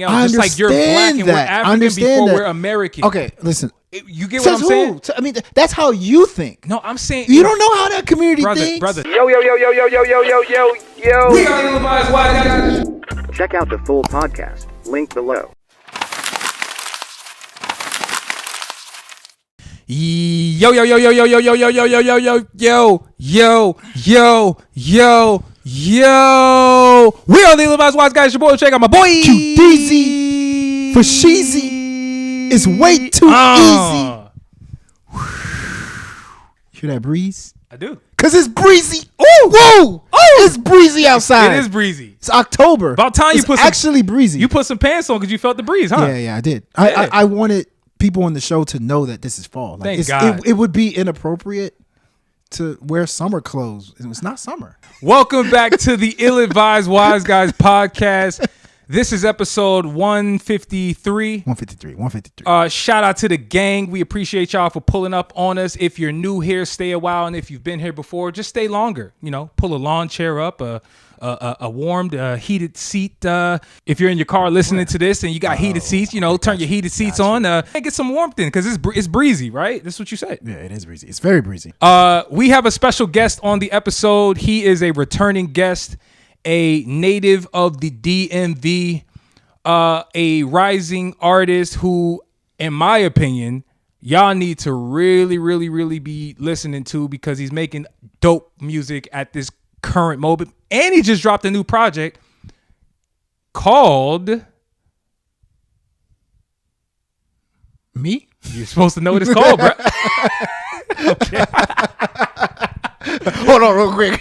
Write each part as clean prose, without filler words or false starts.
Just like you're black and we're African before we're American. Okay, listen. You get what I'm saying? I mean, that's how you think. No, I'm saying you don't know how that community thinks. Brother. Yo. We got ill-advised white guys. Check out the full podcast. Link below. Yo. We are the ill-advised wise guys. Your boy, check out my boy TThe for Sheezy. It's way too easy. Hear that breeze? I do. Cause it's breezy. Whoa! It's breezy outside. It is breezy. It's October. About time you put actually breezy. You put some pants on because you felt the breeze, huh? Yeah, I did. I wanted people on the show to know that this is fall. Like, Thank God. It would be inappropriate to wear summer clothes. It's not summer. Welcome back to the Ill-Advised Wise Guys podcast. This is episode 153. 153. Shout out to the gang. We appreciate y'all for pulling up on us. If you're new here, stay a while. And if you've been here before, just stay longer. You know, pull a lawn chair up, a warmed, heated seat. If you're in your car listening to this and you got heated seats, you know, turn your heated seats on. Get some warmth in because it's breezy, right? That's what you said. Yeah, it is breezy. It's very breezy. We have a special guest on the episode. He is a returning guest, a native of the DMV, a rising artist who, in my opinion, y'all need to really be listening to because he's making dope music at this current moment. And he just dropped a new project called... Me? You're supposed to know what it's called, bro. Okay. Hold on real quick.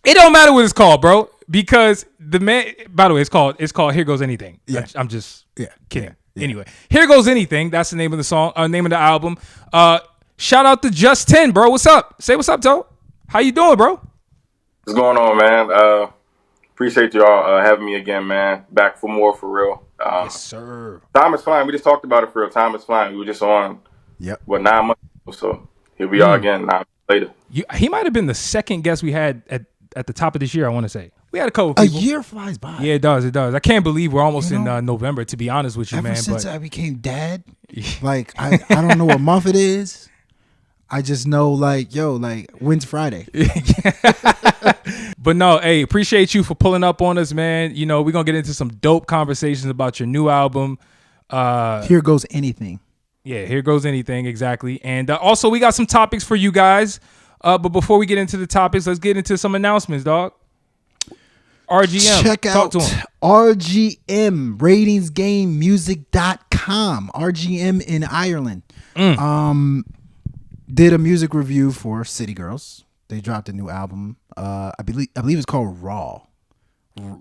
It don't matter what it's called, bro, because the man, by the way, it's called Here Goes Anything. Yeah. I'm just kidding. Yeah. Anyway, Here Goes Anything. That's the name of the song, name of the album. Shout out to Just 10, bro. What's up? Say what's up, Toe. How you doing, bro? What's going on, man? Appreciate y'all having me again, man. Back for more, for real. Yes, sir. Time is flying. We just talked about it for real. Time is flying. We were just on, 9 months ago, so here we are again 9 months later. He might have been the second guest we had at the top of this year, I want to say. We had a couple people. A year flies by. Yeah, it does. I can't believe we're almost in November, to be honest with you, man. Ever since I became dad, like, I don't know what month it is. I just know, like, when's Friday? But no, hey, appreciate you for pulling up on us, man. You know, we're going to get into some dope conversations about your new album. Here Goes Anything. Yeah, Here Goes Anything, exactly. And also, we got some topics for you guys. But before we get into the topics, let's get into some announcements, dog. RGM. Check out RGM, ratingsgamemusic.com. RGM in Ireland. Did a music review for City Girls. They dropped a new album. I believe it's called Raw.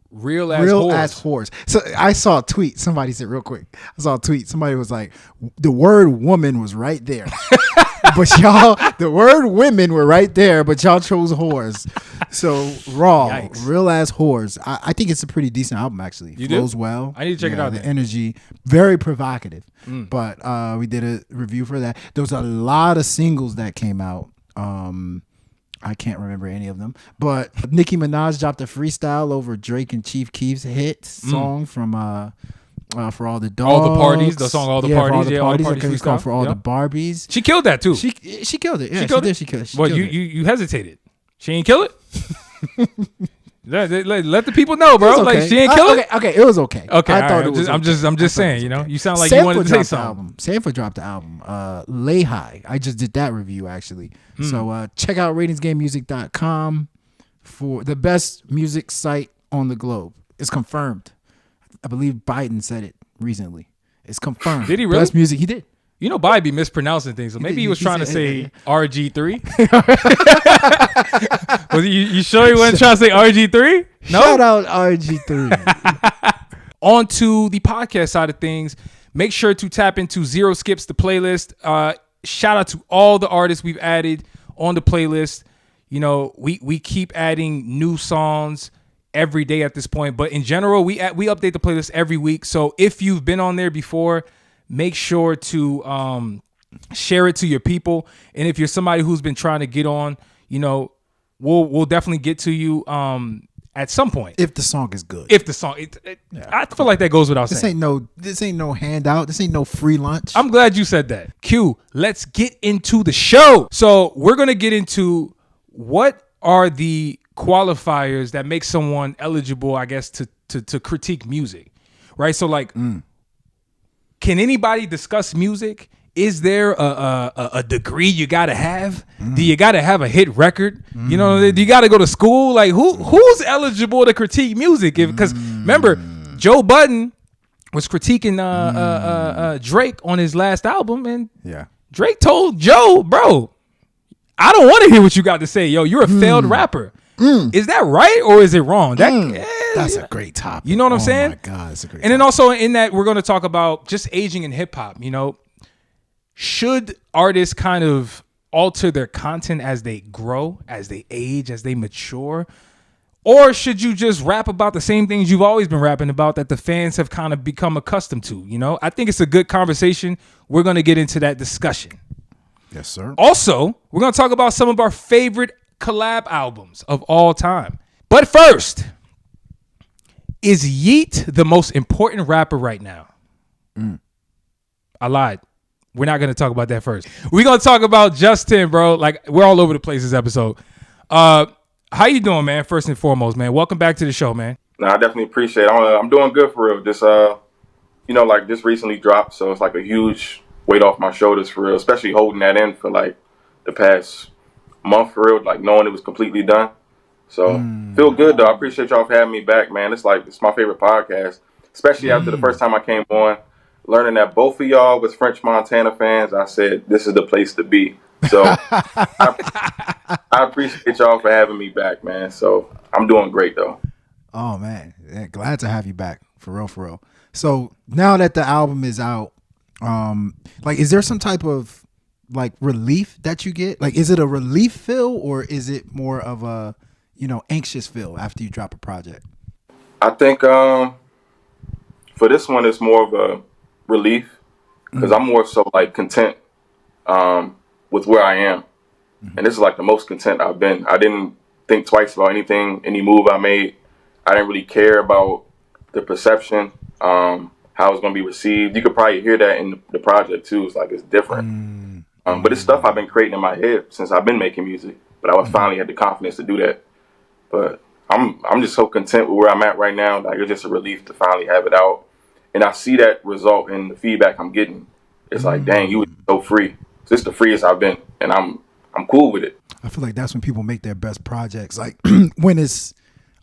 Real ass whores. So I saw a tweet. Somebody said real quick. I saw a tweet. Somebody was like, the word woman was right there. But y'all, the word women were right there, but y'all chose whores. So Raw, Yikes. Real ass whores. I think it's a pretty decent album, actually. You Flows do? well. I need to check it out The then. energy, very provocative. But we did a review for that. There was a lot of singles that came out. I can't remember any of them, but Nicki Minaj dropped a freestyle over Drake and Chief Keef's hit song from For All the Dogs. All the Parties, the song All the Parties. For All the Parties. Parties It's called For All freestyle. the Barbies. She killed that, too. She killed it. Yeah, she killed did. it? She killed it. Well, you hesitated. She ain't kill it? Let the people know, bro. It was Like, okay. she ain't kill it? Okay, it was okay. Okay, I thought it was. I'm just saying, you know, you sound like you Sanford wanted to say dropped the something. album. Sanford dropped the album. Lay High. I just did that review, actually. So check out ratingsgamemusic.com for the best music site on the globe. It's confirmed. I believe Biden said it recently. It's confirmed. Did he really? Best music. He did. You know, Bobby be mispronouncing things, so maybe he was trying to say RG3. Was you sure he wasn't trying to say RG3? No. Shout out RG3. On to the podcast side of things. Make sure to tap into Zero Skips, the playlist. Shout out to all the artists we've added on the playlist. You know, we keep adding new songs every day at this point, but in general, we update the playlist every week. So if you've been on there before, make sure to share it to your people. And if you're somebody who's been trying to get on, you know, we'll definitely get to you at some point. If the song is good. If the song, I feel like that goes without saying. This ain't no handout. This ain't no free lunch. I'm glad you said that. Q, let's get into the show. So we're going to get into what are the qualifiers that make someone eligible, I guess, to critique music, right? So like, can anybody discuss music? Is there a degree you gotta have? Do you gotta have a hit record? You know, do you gotta go to school? Like who's eligible to critique music? Because remember, Joe Budden was critiquing Drake on his last album, and Drake told Joe, bro, I don't want to hear what you got to say. Yo, you're a failed rapper. Is that right or is it wrong? That's a great topic. You know what I'm saying? Oh my God, it's a great topic. Then also in that, we're going to talk about just aging in hip hop. You know, should artists kind of alter their content as they grow, as they age, as they mature? Or should you just rap about the same things you've always been rapping about that the fans have kind of become accustomed to? You know, I think it's a good conversation. We're going to get into that discussion. Yes, sir. Also, we're going to talk about some of our favorite collab albums of all time. But first, is Yeat the most important rapper right now? I lied. We're not going to talk about that first. We're going to talk about Justin, bro. Like, we're all over the place this episode. How you doing, man? First and foremost, man. Welcome back to the show, man. No, I definitely appreciate it. I'm doing good for real. This, like this recently dropped, so it's like a huge weight off my shoulders for real, especially holding that in for like the past month for real, like knowing it was completely done. So feel good though. I appreciate y'all for having me back, man. It's my favorite podcast, especially after the first time I came on, learning that both of y'all was French Montana fans. I said, this is the place to be. So I appreciate y'all for having me back, man. So I'm doing great though. Oh man, yeah, glad to have you back for real. So now that the album is out, like, is there some type of like relief that you get? Like, is it a relief feel or is it more of a, anxious feel after you drop a project? I think for this one, it's more of a relief because I'm more so like content with where I am. And this is like the most content I've been. I didn't think twice about any move I made. I didn't really care about the perception, how it's going to be received. You could probably hear that in the project too. It's like, it's different. But it's stuff I've been creating in my head since I've been making music. But I finally had the confidence to do that. But I'm just so content with where I'm at right now. Like, it's just a relief to finally have it out. And I see that result in the feedback I'm getting. It's like, dang, you were so free. This is the freest I've been. And I'm cool with it. I feel like that's when people make their best projects. Like when it's,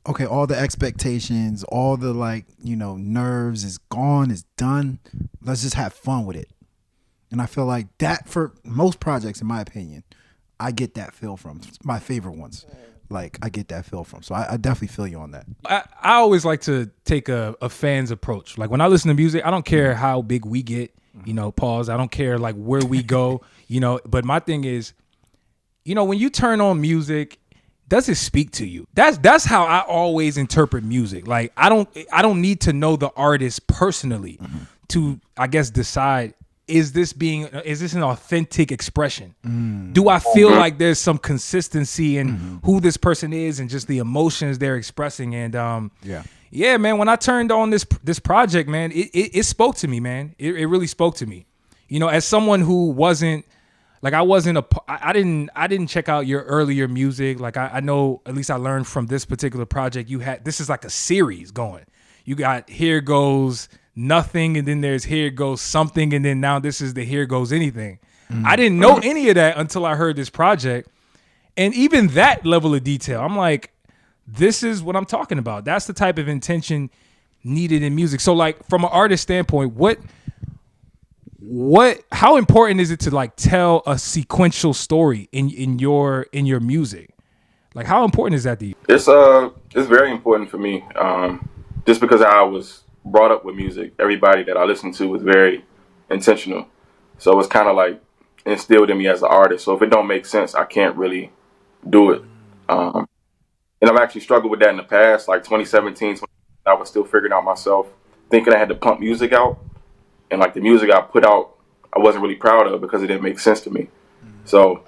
okay, all the expectations, all the nerves is gone, is done. Let's just have fun with it. And I feel like that for most projects, in my opinion, I get that feel from. My favorite ones. Like, I get that feel from. So I definitely feel you on that. I always like to take a fan's approach. Like, when I listen to music, I don't care how big we get, pause. I don't care like where we go, but my thing is, when you turn on music, does it speak to you? That's how I always interpret music. Like, I don't need to know the artist personally to, I guess, decide, is this an authentic expression? Do I feel like there's some consistency in who this person is and just the emotions they're expressing? And yeah, man, when I turned on this project, man, it spoke to me, man. It really spoke to me. As someone who wasn't, like, I didn't check out your earlier music. Like, I know, at least I learned from this particular project, this is like a series going. You got Here Goes Nothing, and then there's Here Goes Something, and then now this is the Here Goes Anything. I didn't know any of that until I heard this project. And even that level of detail, I'm like, this is what I'm talking about. That's the type of intention needed in music. So, like, from an artist standpoint, how important is it to like tell a sequential story in your music? Like, how important is that to you? It's very important for me. Just because I was brought up with music, everybody that I listened to was very intentional. So it's kind of like instilled in me as an artist. So if it don't make sense, I can't really do it. And I've actually struggled with that in the past, like 2017, I was still figuring out myself, thinking I had to pump music out. And like the music I put out, I wasn't really proud of because it didn't make sense to me. So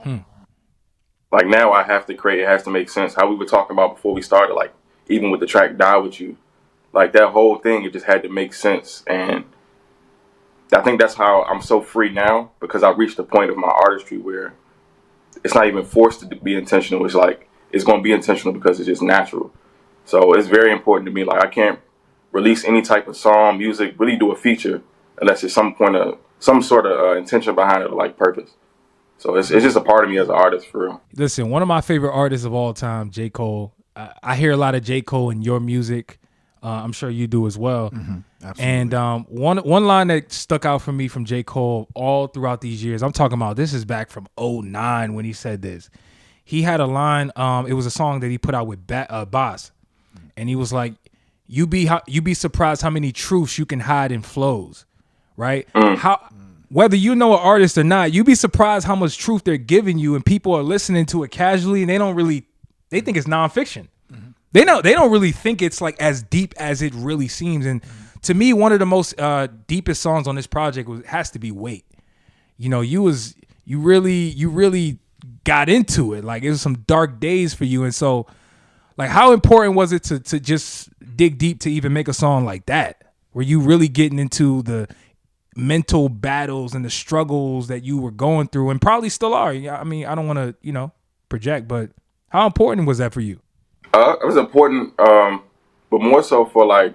like now I have to create, it has to make sense. How we were talking about before we started, like even with the track Die With You, like that whole thing, it just had to make sense. And I think that's how I'm so free now, because I reached the point of my artistry where it's not even forced to be intentional. It's like, it's going to be intentional because it's just natural. So it's very important to me. Like, I can't release any type of song, music, really do a feature unless it's some sort of intention behind it, or like purpose. So it's just a part of me as an artist, for real. Listen, one of my favorite artists of all time, J. Cole. I hear a lot of J. Cole in your music. I'm sure you do as well. Absolutely. And one line that stuck out for me from J. Cole all throughout these years, I'm talking about, this is back from 2009 when he said this. He had a line, it was a song that he put out with Boss. And he was like, you be surprised how many truths you can hide in flows, right? Whether you know an artist or not, you be surprised how much truth they're giving you, and people are listening to it casually, and they think it's nonfiction. They don't really think it's like as deep as it really seems. And to me, one of the most deepest songs on this project has to be Wait. You know, you really got into it. Like, it was some dark days for you. And so, like, how important was it to just dig deep to even make a song like that? Were you really getting into the mental battles and the struggles that you were going through, and probably still are? I mean, I don't want to, project, but how important was that for you? It was important, but more so for like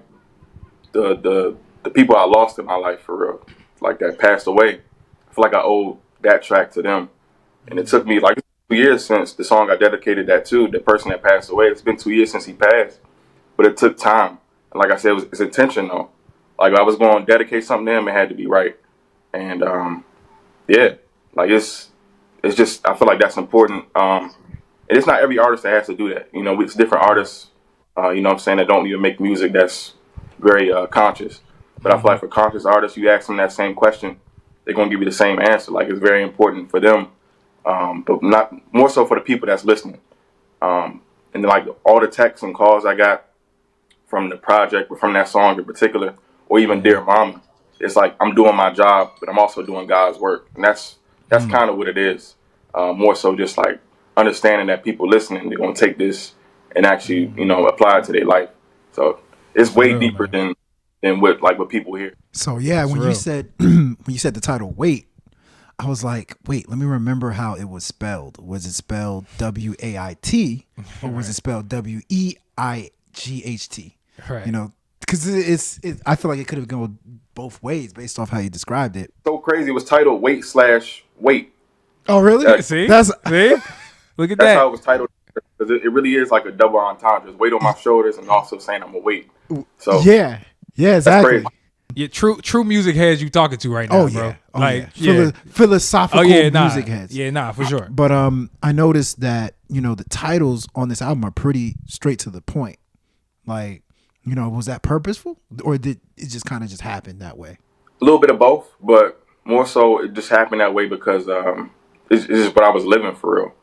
the people I lost in my life, for real, like that passed away. I feel like I owe that track to them, and it took me like 2 years since the song I dedicated that to, the person that passed away. It's been 2 years since he passed, but it took time. And like I said, it's intentional. Like, I was going to dedicate something to him, it had to be right. And yeah, like it's just, I feel like that's important. And it's not every artist that has to do that. It's different artists, you know what I'm saying, that don't even make music that's very conscious. But I feel like for conscious artists, you ask them that same question, they're going to give you the same answer. Like, it's very important for them, but not more so for the people that's listening. And then, like, all the texts and calls I got from the project, or from that song in particular, or even Dear Mama, it's like I'm doing my job, but I'm also doing God's work. And that's kind of what it is. More so just like understanding that people listening, they're going to take this and actually, apply it to their life. So it's way deeper than what people hear. So yeah, when you said the title Wait, I was like, wait, let me remember how it was spelled. Was it spelled WAIT, or was it spelled WEIGHT? Right. Because I feel like it could have gone both ways based off how you described it. So crazy. It was titled Wait/Wait. Oh, really? See? See? Look at That's that. how it was titled. Because it really is like a double entendre. It's weight on my shoulders, and also saying I'm gonna wait. So yeah, exactly. crazy. Yeah, true music heads you talking to right now, bro. Philosophical music heads. Yeah, nah, for sure. But I noticed that the titles on this album are pretty straight to the point. Like, was that purposeful, or did it just kind of just happen that way? A little bit of both, but more so it just happened that way because it's just what I was living, for real.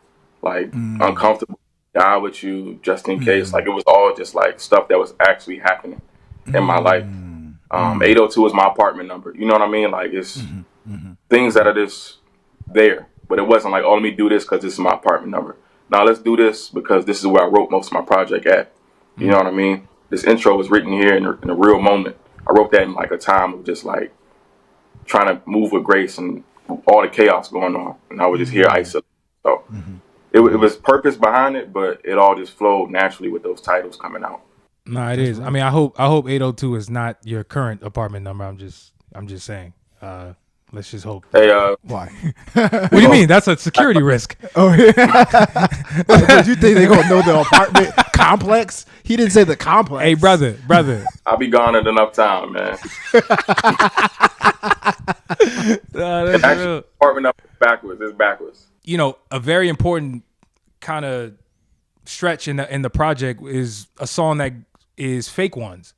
Like, uncomfortable, Die With You, Just In Case. Like, it was all just like stuff that was actually happening in my life. 802 is my apartment number. You know what I mean? Like, it's things that are just there. But it wasn't like, oh, let me do this because this is my apartment number. Now let's do this because this is where I wrote most of my project at. You know what I mean? This intro was written here in a real moment. I wrote that in like a time of just like trying to move with grace and all the chaos going on. And I would just hear isolated. So it was purpose behind it, but it all just flowed naturally with those titles coming out. No, it is. I mean, I hope 802 is not your current apartment number. I'm just saying. Let's just hope. Hey, Why? What do you mean? That's a security risk. Oh, yeah. Did you think they gonna know the apartment complex? He didn't say the complex. Hey, brother. I'll be gone at enough time, man. That's Actually, real. apartment number is backwards. It's backwards. A very important kind of stretch in the project is a song that is Fake Ones.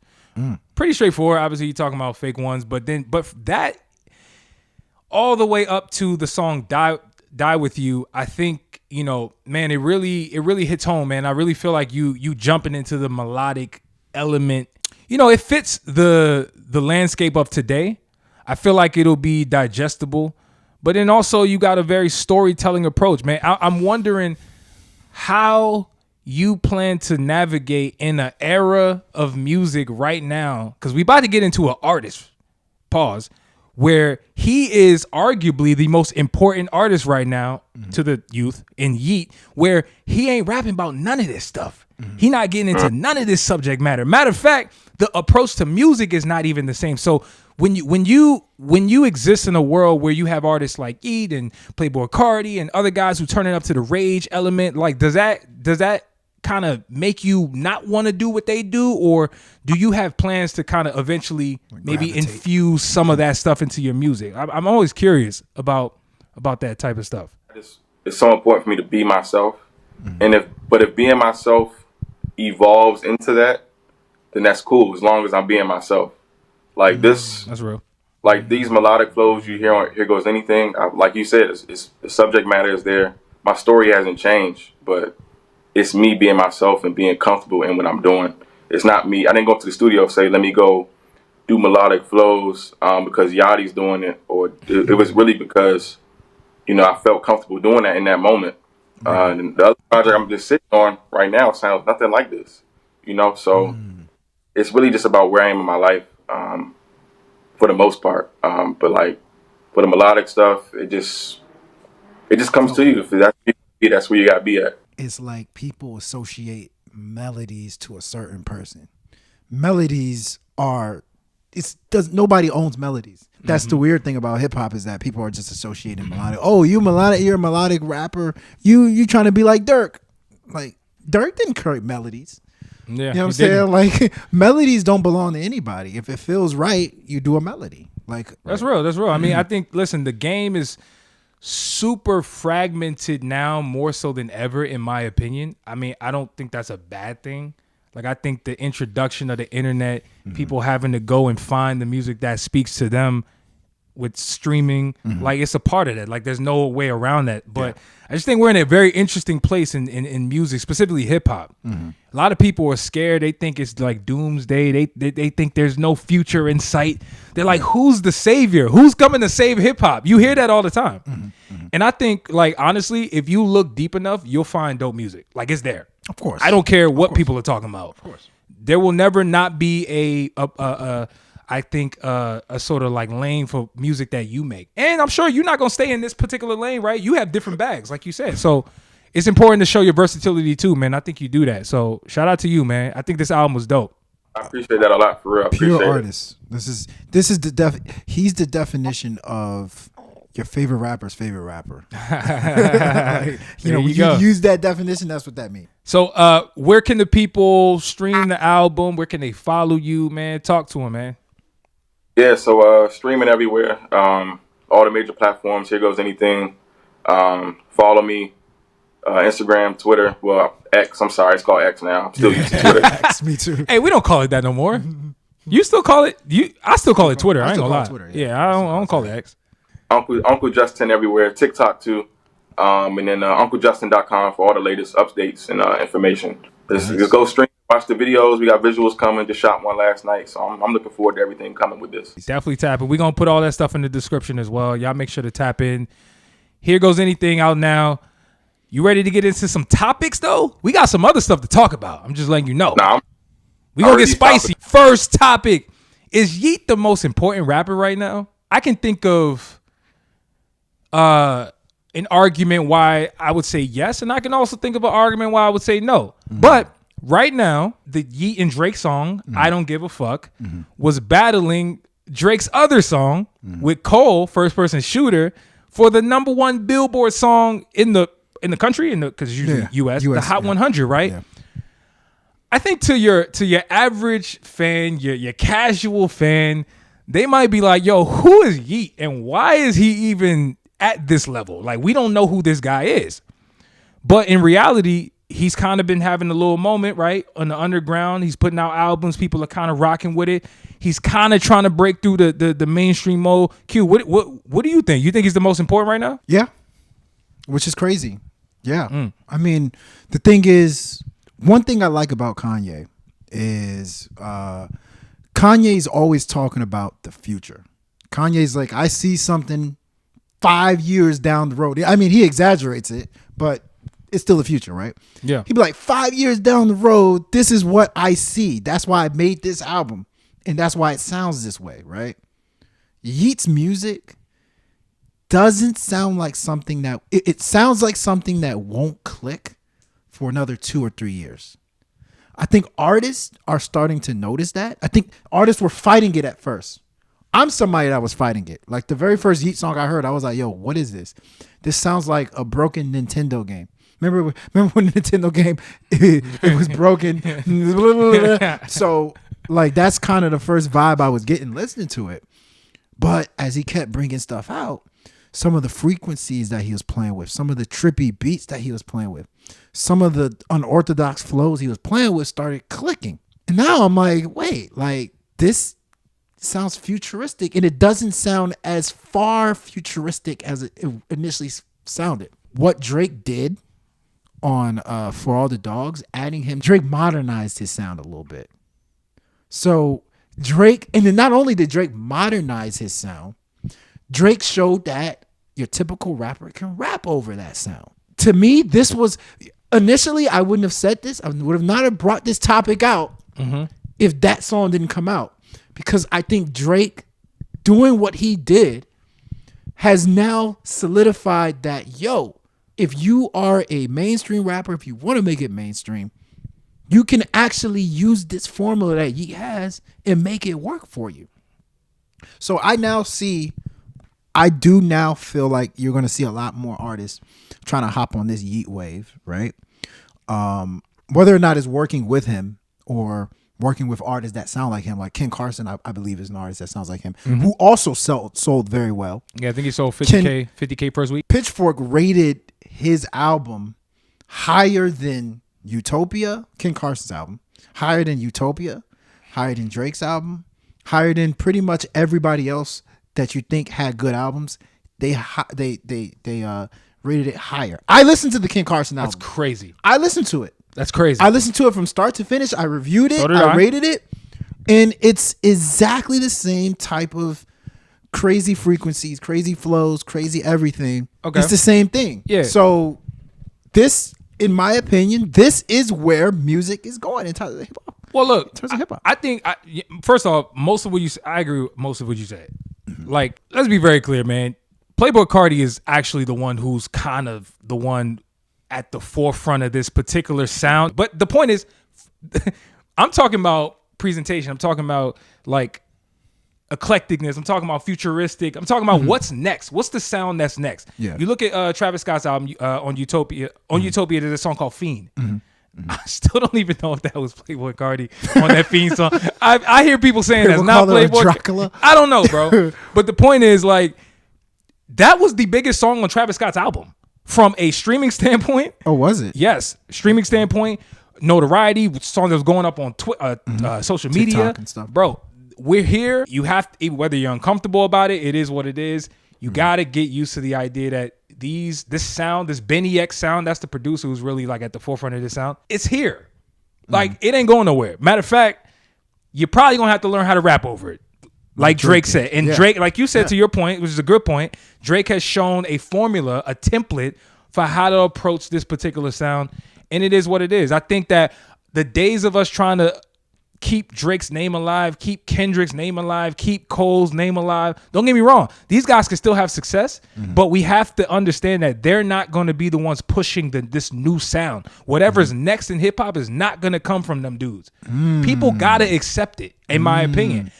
Pretty straightforward. Obviously, you're talking about Fake Ones, but that all the way up to the song Die With You, I think, man, it really hits home, man. I really feel like you jumping into the melodic element. It fits the landscape of today. I feel like it'll be digestible, but then also you got a very storytelling approach, man. I'm wondering how you plan to navigate in an era of music right now? Because we about to get into an artist, pause, where he is arguably the most important artist right now to the youth in Yeat, where he ain't rapping about none of this stuff. He not getting into none of this subject matter. Matter of fact, the approach to music is not even the same. So when you exist in a world where you have artists like Yeat and Playboi Carti and other guys who turn it up to the rage element, like does that kind of make you not want to do what they do, or do you have plans to kind of eventually maybe infuse some of that stuff into your music? I'm always curious about that type of stuff. It's so important for me to be myself, and if being myself evolves into that, then that's cool, as long as I'm being myself. Like this, that's real. Like these melodic flows you hear on Here Goes Anything, like you said, it's the subject matter is there. My story hasn't changed, but it's me being myself and being comfortable in what I'm doing. It's not me. I didn't go to the studio and say, let me go do melodic flows because Yachty's doing it, or it was really because, I felt comfortable doing that in that moment. And the other project I'm just sitting on right now sounds nothing like this, so it's really just about where I am in my life for the most part. But like for the melodic stuff, it just comes to you. If that's where you gotta be at. It's like people associate melodies to a certain person. Melodies are nobody owns melodies. That's the weird thing about hip hop, is that people are just associating melodic. Oh, you're a melodic rapper. You trying to be like Dirk. Like Dirk didn't create melodies. Yeah, you know what I'm saying? Like melodies don't belong to anybody. If it feels right, you do a melody. Like that's real. That's real. I mean, I think the game is super fragmented now, more so than ever, in my opinion. I mean, I don't think that's a bad thing. Like, I think the introduction of the internet, people having to go and find the music that speaks to them with streaming, like it's a part of that. Like there's no way around that. But I just think we're in a very interesting place in music, specifically hip hop. A lot of people are scared. They think it's like doomsday. They think there's no future in sight. They're like, who's the savior? Who's coming to save hip hop? You hear that all the time. And I think, like, honestly, if you look deep enough, you'll find dope music. Like, it's there. Of course. I don't care what people are talking about. Of course. There will never not be I think a sort of like lane for music that you make. And I'm sure you're not going to stay in this particular lane, right? You have different bags, like you said. So it's important to show your versatility too, man. I think you do that. So shout out to you, man. I think this album was dope. I appreciate that a lot, for real. Pure artist. This is he's the definition of your favorite rapper's favorite rapper. Like, you use that definition, that's what that means. So where can the people stream the album? Where can they follow you, man? Talk to them, man. Yeah, so streaming everywhere. All the major platforms. Here Goes Anything. Follow me. Instagram, Twitter. Well, X. I'm sorry, it's called X now. I'm still using Twitter. X, me too. Hey, we don't call it that no more. You still call it? I still call it Twitter. I ain't gonna lie. Twitter, I don't call it X. Uncle Justin everywhere. TikTok too. And then UncleJustin.com for all the latest updates and information. Just go stream, watch the videos. We got visuals coming. Just shot one last night, so I'm looking forward to everything coming with this. Definitely tap in. We're gonna put all that stuff in the description as well. Y'all make sure to tap in. Here Goes Anything out now. You ready to get into some topics though? We got some other stuff to talk about. I'm just letting you know. Nah, we gonna get spicy. First topic: is Yeat the most important rapper right now? I can think of an argument why I would say yes, and I can also think of an argument why I would say no. But right now, the Yeat and Drake song, I Don't Give a Fuck, was battling Drake's other song with Cole, First Person Shooter, for the #1 Billboard song in the country, because it's usually US, the Hot 100, right? Yeah. I think to your average fan, your casual fan, they might be like, yo, who is Yeat and why is he even at this level? Like, we don't know who this guy is. But in reality, he's kind of been having a little moment, right? On the underground. He's putting out albums. People are kind of rocking with it. He's kind of trying to break through the mainstream mode. Q, what do you think? You think he's the most important right now? Yeah. Which is crazy. Yeah. I mean, the thing is, one thing I like about Kanye is Kanye's always talking about the future. Kanye's like, I see something 5 years down the road. I mean, he exaggerates it, but it's still the future, right? Yeah. He'd be like, 5 years down the road, this is what I see. That's why I made this album. And that's why it sounds this way, right? Yeat's music doesn't sound like something that it sounds like something that won't click for another 2 or 3 years. I think artists are starting to notice that. I think artists were fighting it at first. I'm somebody that was fighting it. Like the very first Yeat song I heard, I was like, yo, what is this? This sounds like a broken Nintendo game. Remember when the Nintendo game, it was broken? So like that's kind of the first vibe I was getting listening to it. But as he kept bringing stuff out, some of the frequencies that he was playing with, some of the trippy beats that he was playing with, some of the unorthodox flows he was playing with started clicking. And now I'm like, wait, like this sounds futuristic, and it doesn't sound as far futuristic as it initially sounded. What Drake did on For All the Dogs, adding him, Drake modernized his sound a little bit. So Drake, and then not only did Drake modernize his sound, Drake showed that your typical rapper can rap over that sound. To me, this was, initially I wouldn't have said this, I would have not have brought this topic out if that song didn't come out. Because I think Drake doing what he did has now solidified that, yo, if you are a mainstream rapper, if you want to make it mainstream, you can actually use this formula that Yeat has and make it work for you. So I do now feel like you're going to see a lot more artists trying to hop on this Yeat wave, right? Whether or not it's working with him or working with artists that sound like him, like Ken Carson, I believe is an artist that sounds like him, who also sold very well. Yeah, I think he sold 50K first week. Pitchfork rated his album higher than Utopia, Ken Carson's album, higher than Utopia, higher than Drake's album, higher than pretty much everybody else that you think had good albums. They rated it higher. I listened to the Ken Carson album. That's crazy. I listened to it. That's crazy. I listened to it from start to finish. I reviewed it. So did I I. rated it. And it's exactly the same type of crazy frequencies, crazy flows, crazy everything. Okay. It's the same thing. Yeah. So this, in my opinion, this is where music is going in terms of hip hop. Well, look, In terms of hip hop. I think, first off, I agree with most of what you said. Like, let's be very clear, man. Playboi Carti is actually the one who's kind of the one at the forefront of this particular sound. But the point is, I'm talking about presentation. I'm talking about like eclecticness. I'm talking about futuristic. I'm talking about what's next. What's the sound that's next? Yeah. You look at Travis Scott's album on Utopia. On Utopia, there's a song called Fiend. I still don't even know if that was Playboi Carti on that Fiend song. I hear people saying that's not Playboi. Dracula. I don't know, bro. But the point is, like, that was the biggest song on Travis Scott's album from a streaming standpoint. Oh, was it? Yes, streaming standpoint, notoriety, song that was going up on social media, TikTok and stuff. Bro, we're here. You have to, whether you're uncomfortable about it, it is what it is. You gotta get used to the idea that this sound, this Benny X sound, that's the producer who's really like at the forefront of this sound. It's here. Like it ain't going nowhere. Matter of fact, you're probably gonna have to learn how to rap over it. Like Drake said. And Drake, like you said to your point, which is a good point, Drake has shown a formula, a template for how to approach this particular sound. And it is what it is. I think that the days of us trying to keep Drake's name alive, keep Kendrick's name alive, keep Cole's name alive. Don't get me wrong. These guys can still have success, but we have to understand that they're not going to be the ones pushing this new sound. Whatever's next in hip hop is not going to come from them dudes. People got to accept it, in my opinion.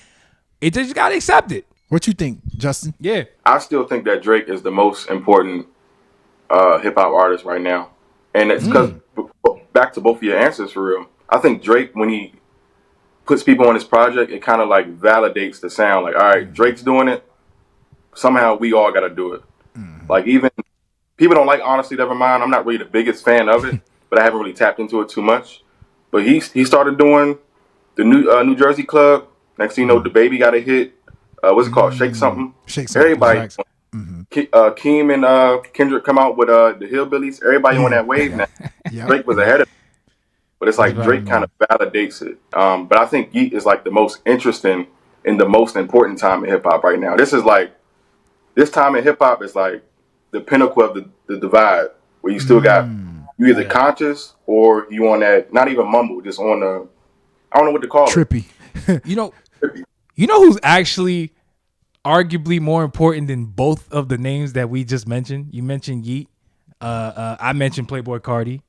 It just got to accept it. What you think, Justin? Yeah. I still think that Drake is the most important hip hop artist right now. And it's because, back to both of your answers for real, I think Drake, when he puts people on his project, it kind of like validates the sound. Like, all right, Drake's doing it. Somehow we all got to do it. Like, even people don't like Honestly Nevermind. I'm not really the biggest fan of it, but I haven't really tapped into it too much. But he started doing the New Jersey Club. Next thing you know, the baby got a hit. What's it called? Shake Something. Shake Something. Everybody. Keem and Kendrick come out with the Hillbillies. Everybody on that wave now. Drake was ahead of it. But it's like Drake kind of validates it. But I think Yeat is like the most interesting and the most important time in hip hop right now. This time in hip hop is like the pinnacle of the divide, where you still got You either conscious or you on that, not even mumble, just on the, I don't know what to call Trippy. You know who's actually arguably more important than both of the names that we just mentioned? You mentioned Yeat. I mentioned Playboi Carti.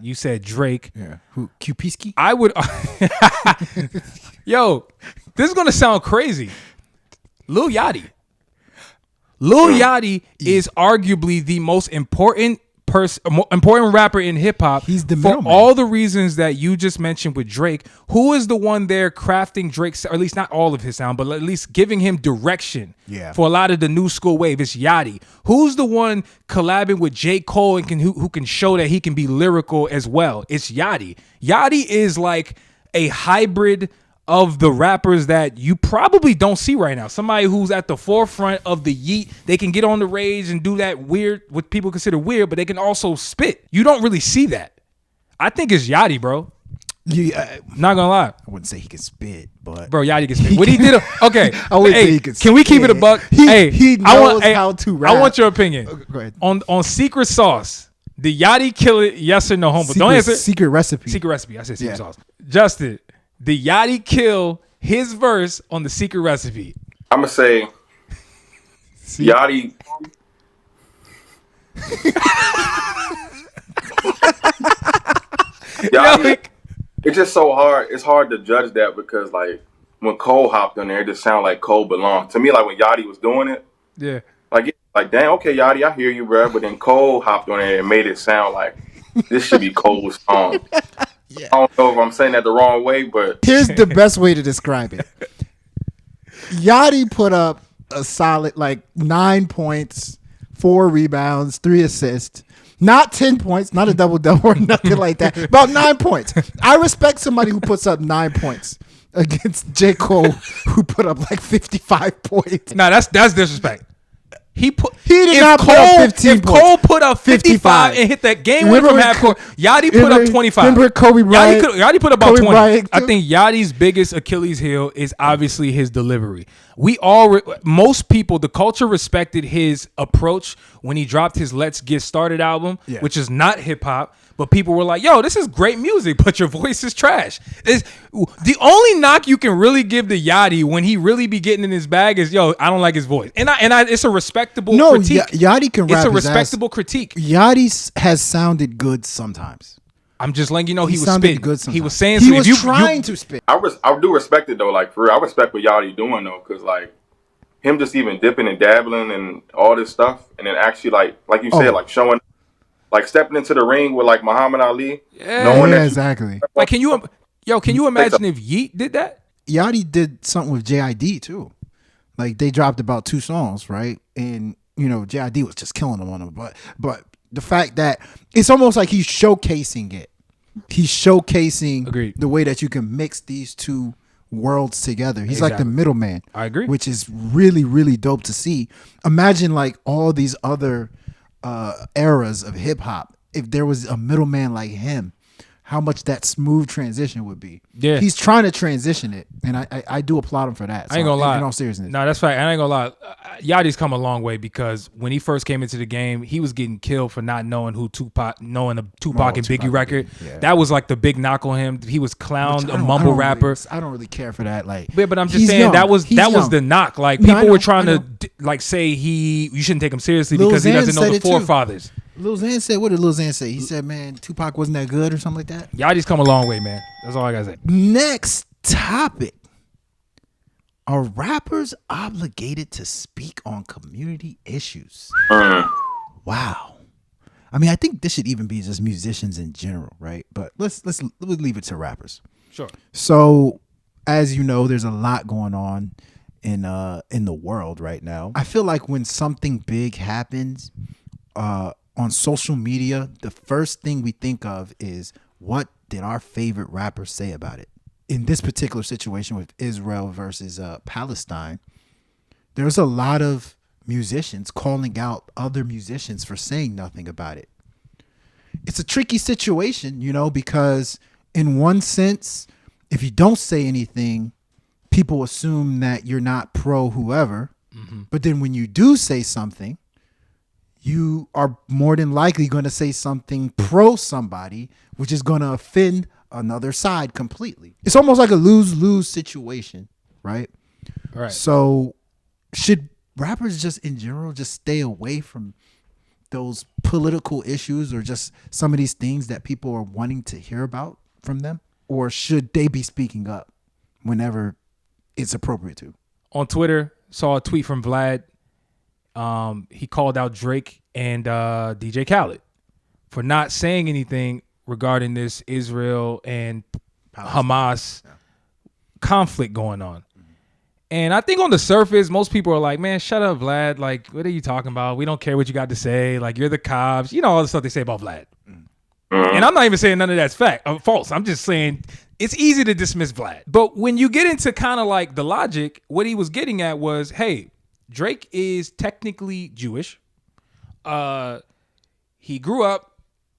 You said Drake. Yeah. Who? Kupiski? I would. Yo, this is gonna sound crazy. Lil Yachty. Lil Yachty is arguably the most important rapper in hip hop. He's the for middleman. all the reasons that you just mentioned with Drake. Who is the one there crafting Drake's, or at least not all of his sound, but at least giving him direction for a lot of the new school wave? It's Yachty. Who's the one collabing with J. Cole and who can show that he can be lyrical as well? It's Yachty. Yachty is like a hybrid of the rappers that you probably don't see right now. Somebody who's at the forefront of the Yeat. They can get on the rage and do that weird, what people consider weird, but they can also spit. You don't really see that. I think it's Yachty, bro. Not gonna lie. I wouldn't say he can spit, but bro, Yachty can spit. What he did? Okay. I wouldn't say he can Can we keep it a spit. buck? He knows how to rap. I want your opinion. Go ahead. On Secret Sauce. Did Yachty kill it? Yes or no, homie? Don't answer. Secret recipe. Secret recipe. I said Secret Sauce. Justin, did Yachty kill his verse on the Secret Recipe? I'm gonna say Yachty. Yachty. It's just so hard. It's hard to judge that because like when Cole hopped on there, it just sounded like Cole belonged. To me, like when Yachty was doing it, like dang, okay, Yachty, I hear you, bro. But then Cole hopped on there and made it sound like this should be Cole's song. I don't know if I'm saying that the wrong way, but here's the best way to describe it. Yachty put up a solid like 9 points, 4 rebounds, 3 assists. Not 10 points, not a double-double or nothing like that. About 9 points. I respect somebody who puts up 9 points against J. Cole, who put up like 55 points. Nah, that's disrespect. He did not put up 15 points. Cole put up 55 and hit that game winner from half court, Yachty put up 25. Remember Kobe Bryant? Yachty put up about Kobe 20. Bryant, I think Yachty's biggest Achilles heel is obviously his delivery. Most people, the culture respected his approach when he dropped his Let's Get Started album, which is not hip hop. But people were like, yo, this is great music, but your voice is trash. It's, the only knock you can really give to Yachty when he really be getting in his bag is, yo, I don't like his voice. And it's a respectable critique. Yachty can rap. It's a respectable critique. Yachty has sounded good sometimes. I'm just letting you know he was sounded spitting. good sometimes. He was saying he something. was trying to spit. I do respect it though. Like for real, I respect what Yachty doing though, because like him just even dipping and dabbling and all this stuff, and then actually like you said, like showing. Like stepping into the ring with like Muhammad Ali, knowing that exactly. Like, can you imagine if Yeat did that? Yachty did something with JID too. Like they dropped about 2 songs, right? And you know, JID was just killing them on them. But the fact that it's almost like he's showcasing it. He's showcasing the way that you can mix these two worlds together. He's like the middleman. I agree. Which is really, really dope to see. Imagine like all these other eras of hip hop, if there was a middleman like him, how much that smooth transition would be. Yeah, he's trying to transition it, and I do applaud him for that. I ain't gonna lie. In all seriousness, no, that's right. I ain't gonna lie. Yachty's come a long way because when he first came into the game, he was getting killed for not knowing the Tupac and Biggie record. Yeah. That was like the big knock on him. He was clowned, a mumble rapper. I don't really care for that. Like, but I'm just saying young. that was the knock. Like people were trying to like say you shouldn't take him seriously because he doesn't know the forefathers. Lil Xan said, what did Lil Xan say? He said, man, Tupac wasn't that good or something like that. Yachty's come a long way, man. That's all I gotta say. Next topic. Are rappers obligated to speak on community issues? Wow. I mean, I think this should even be just musicians in general, right? But let's leave it to rappers. Sure. So, as you know, there's a lot going on in the world right now. I feel like when something big happens, on social media, the first thing we think of is what did our favorite rapper say about it? In this particular situation with Israel versus Palestine, there's a lot of musicians calling out other musicians for saying nothing about it. It's a tricky situation, you know, because in one sense, if you don't say anything, people assume that you're not pro whoever. Mm-hmm. But then when you do say something, you are more than likely going to say something pro somebody, which is going to offend another side completely. It's almost like a lose-lose situation, right? Right. So should rappers just in general just stay away from those political issues or just some of these things that people are wanting to hear about from them? Or should they be speaking up whenever it's appropriate to? On Twitter, saw a tweet from Vlad. He called out Drake and DJ Khaled for not saying anything regarding this Israel and Hamas conflict going on. And I think on the surface, most people are like, man, shut up, Vlad. Like, what are you talking about? We don't care what you got to say. Like, you're the cops. You know, all the stuff they say about Vlad. And I'm not even saying none of that's false. I'm just saying it's easy to dismiss Vlad. But when you get into kind of like the logic, what he was getting at was, hey, Drake is technically Jewish. He grew up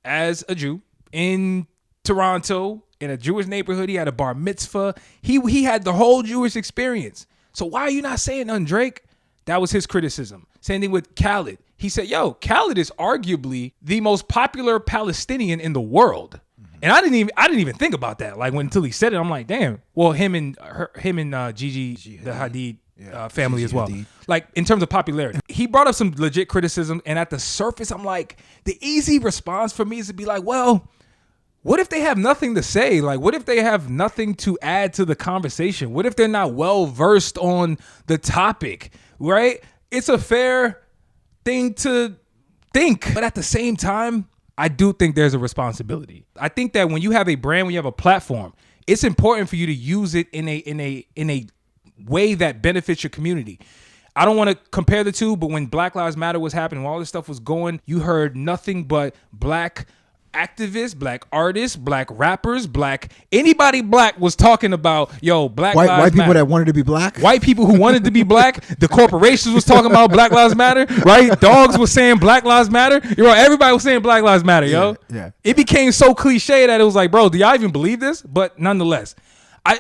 as a Jew in Toronto in a Jewish neighborhood. He had a bar mitzvah. He had the whole Jewish experience. So why are you not saying nothing, Drake? That was his criticism. Same thing with Khaled. He said, yo, Khaled is arguably the most popular Palestinian in the world. And I didn't even think about that. Like until he said it, I'm like, damn. Well, him and Gigi the Hadid family as well. Hadid. Like in terms of popularity, he brought up some legit criticism. And at the surface, I'm like, the easy response for me is to be like, well, what if they have nothing to say? Like, what if they have nothing to add to the conversation? What if they're not well versed on the topic, right? It's a fair thing to think. But at the same time, I do think there's a responsibility. I think that when you have a brand, when you have a platform, it's important for you to use it in a way that benefits your community. I don't want to compare the two, but when Black Lives Matter was happening, when all this stuff was going, you heard nothing but black activists, black artists, black rappers, anybody black was talking about, yo, Black Lives Matter. White people that wanted to be black? White people who wanted to be black. The corporations was talking about Black Lives Matter, right? Dogs was saying Black Lives Matter. Everybody was saying Black Lives Matter, yo. Yeah. It became so cliche that it was like, bro, do y'all even believe this? But nonetheless,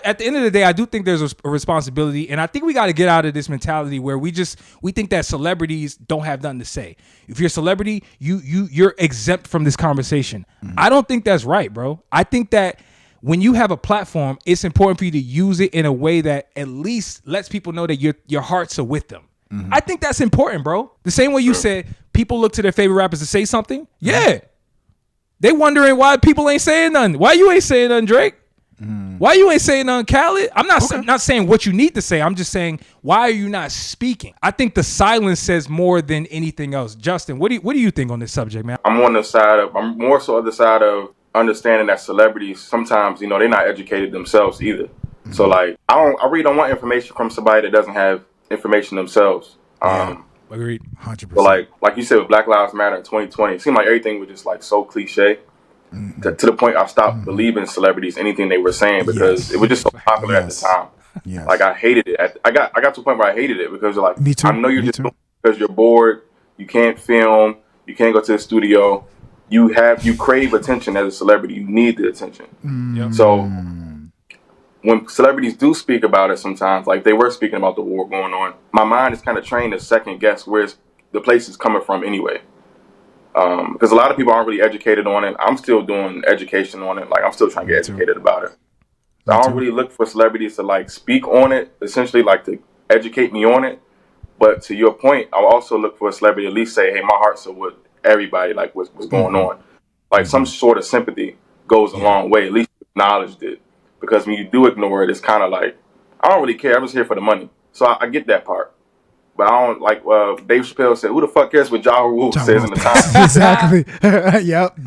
at the end of the day, I do think there's a responsibility, and I think we got to get out of this mentality where we think that celebrities don't have nothing to say. If you're a celebrity, you're exempt from this conversation. I don't think that's right, bro. I think that when you have a platform, it's important for you to use it in a way that at least lets people know that your hearts are with them. I think that's important, bro. The same way you said people look to their favorite rappers to say something. Yeah. They wondering why people ain't saying nothing. Why you ain't saying nothing, Drake? Why you ain't saying nothing, Khaled? I'm not saying what you need to say. I'm just saying, why are you not speaking? I think the silence says more than anything else. Justin, what do you think on this subject, man? I'm more so on the side of understanding that celebrities sometimes, they're not educated themselves either. So like, I really don't want information from somebody that doesn't have information themselves. Agreed. 100%. But like you said, with Black Lives Matter in 2020, it seemed like everything was just like so cliche. To the point I stopped believing celebrities, anything they were saying, because it was just so popular at the time. Yes. Like I hated it. I got to a point where I hated it because like, Me too. I know you're Me just too. doing it because you're bored. You can't film. You can't go to the studio. You crave attention as a celebrity. You need the attention. Yep. So when celebrities do speak about it, sometimes like they were speaking about the war going on, my mind is kind of trained to second guess where the place is coming from anyway. Because a lot of people aren't really educated on it. I'm still doing education on it. Like I'm still trying to get educated about it. So I don't really look for celebrities to like speak on it, essentially like to educate me on it. But to your point, I'll also look for a celebrity to at least say, hey, my heart's are with everybody, like what's going on. Like some sort of sympathy goes a long way. At least you acknowledged it. Because when you do ignore it, it's kind of like, I don't really care. I'm just here for the money. So I get that part. But I don't like Dave Chappelle said, who the fuck cares what Ja Rule says in the Times? Exactly. Yep.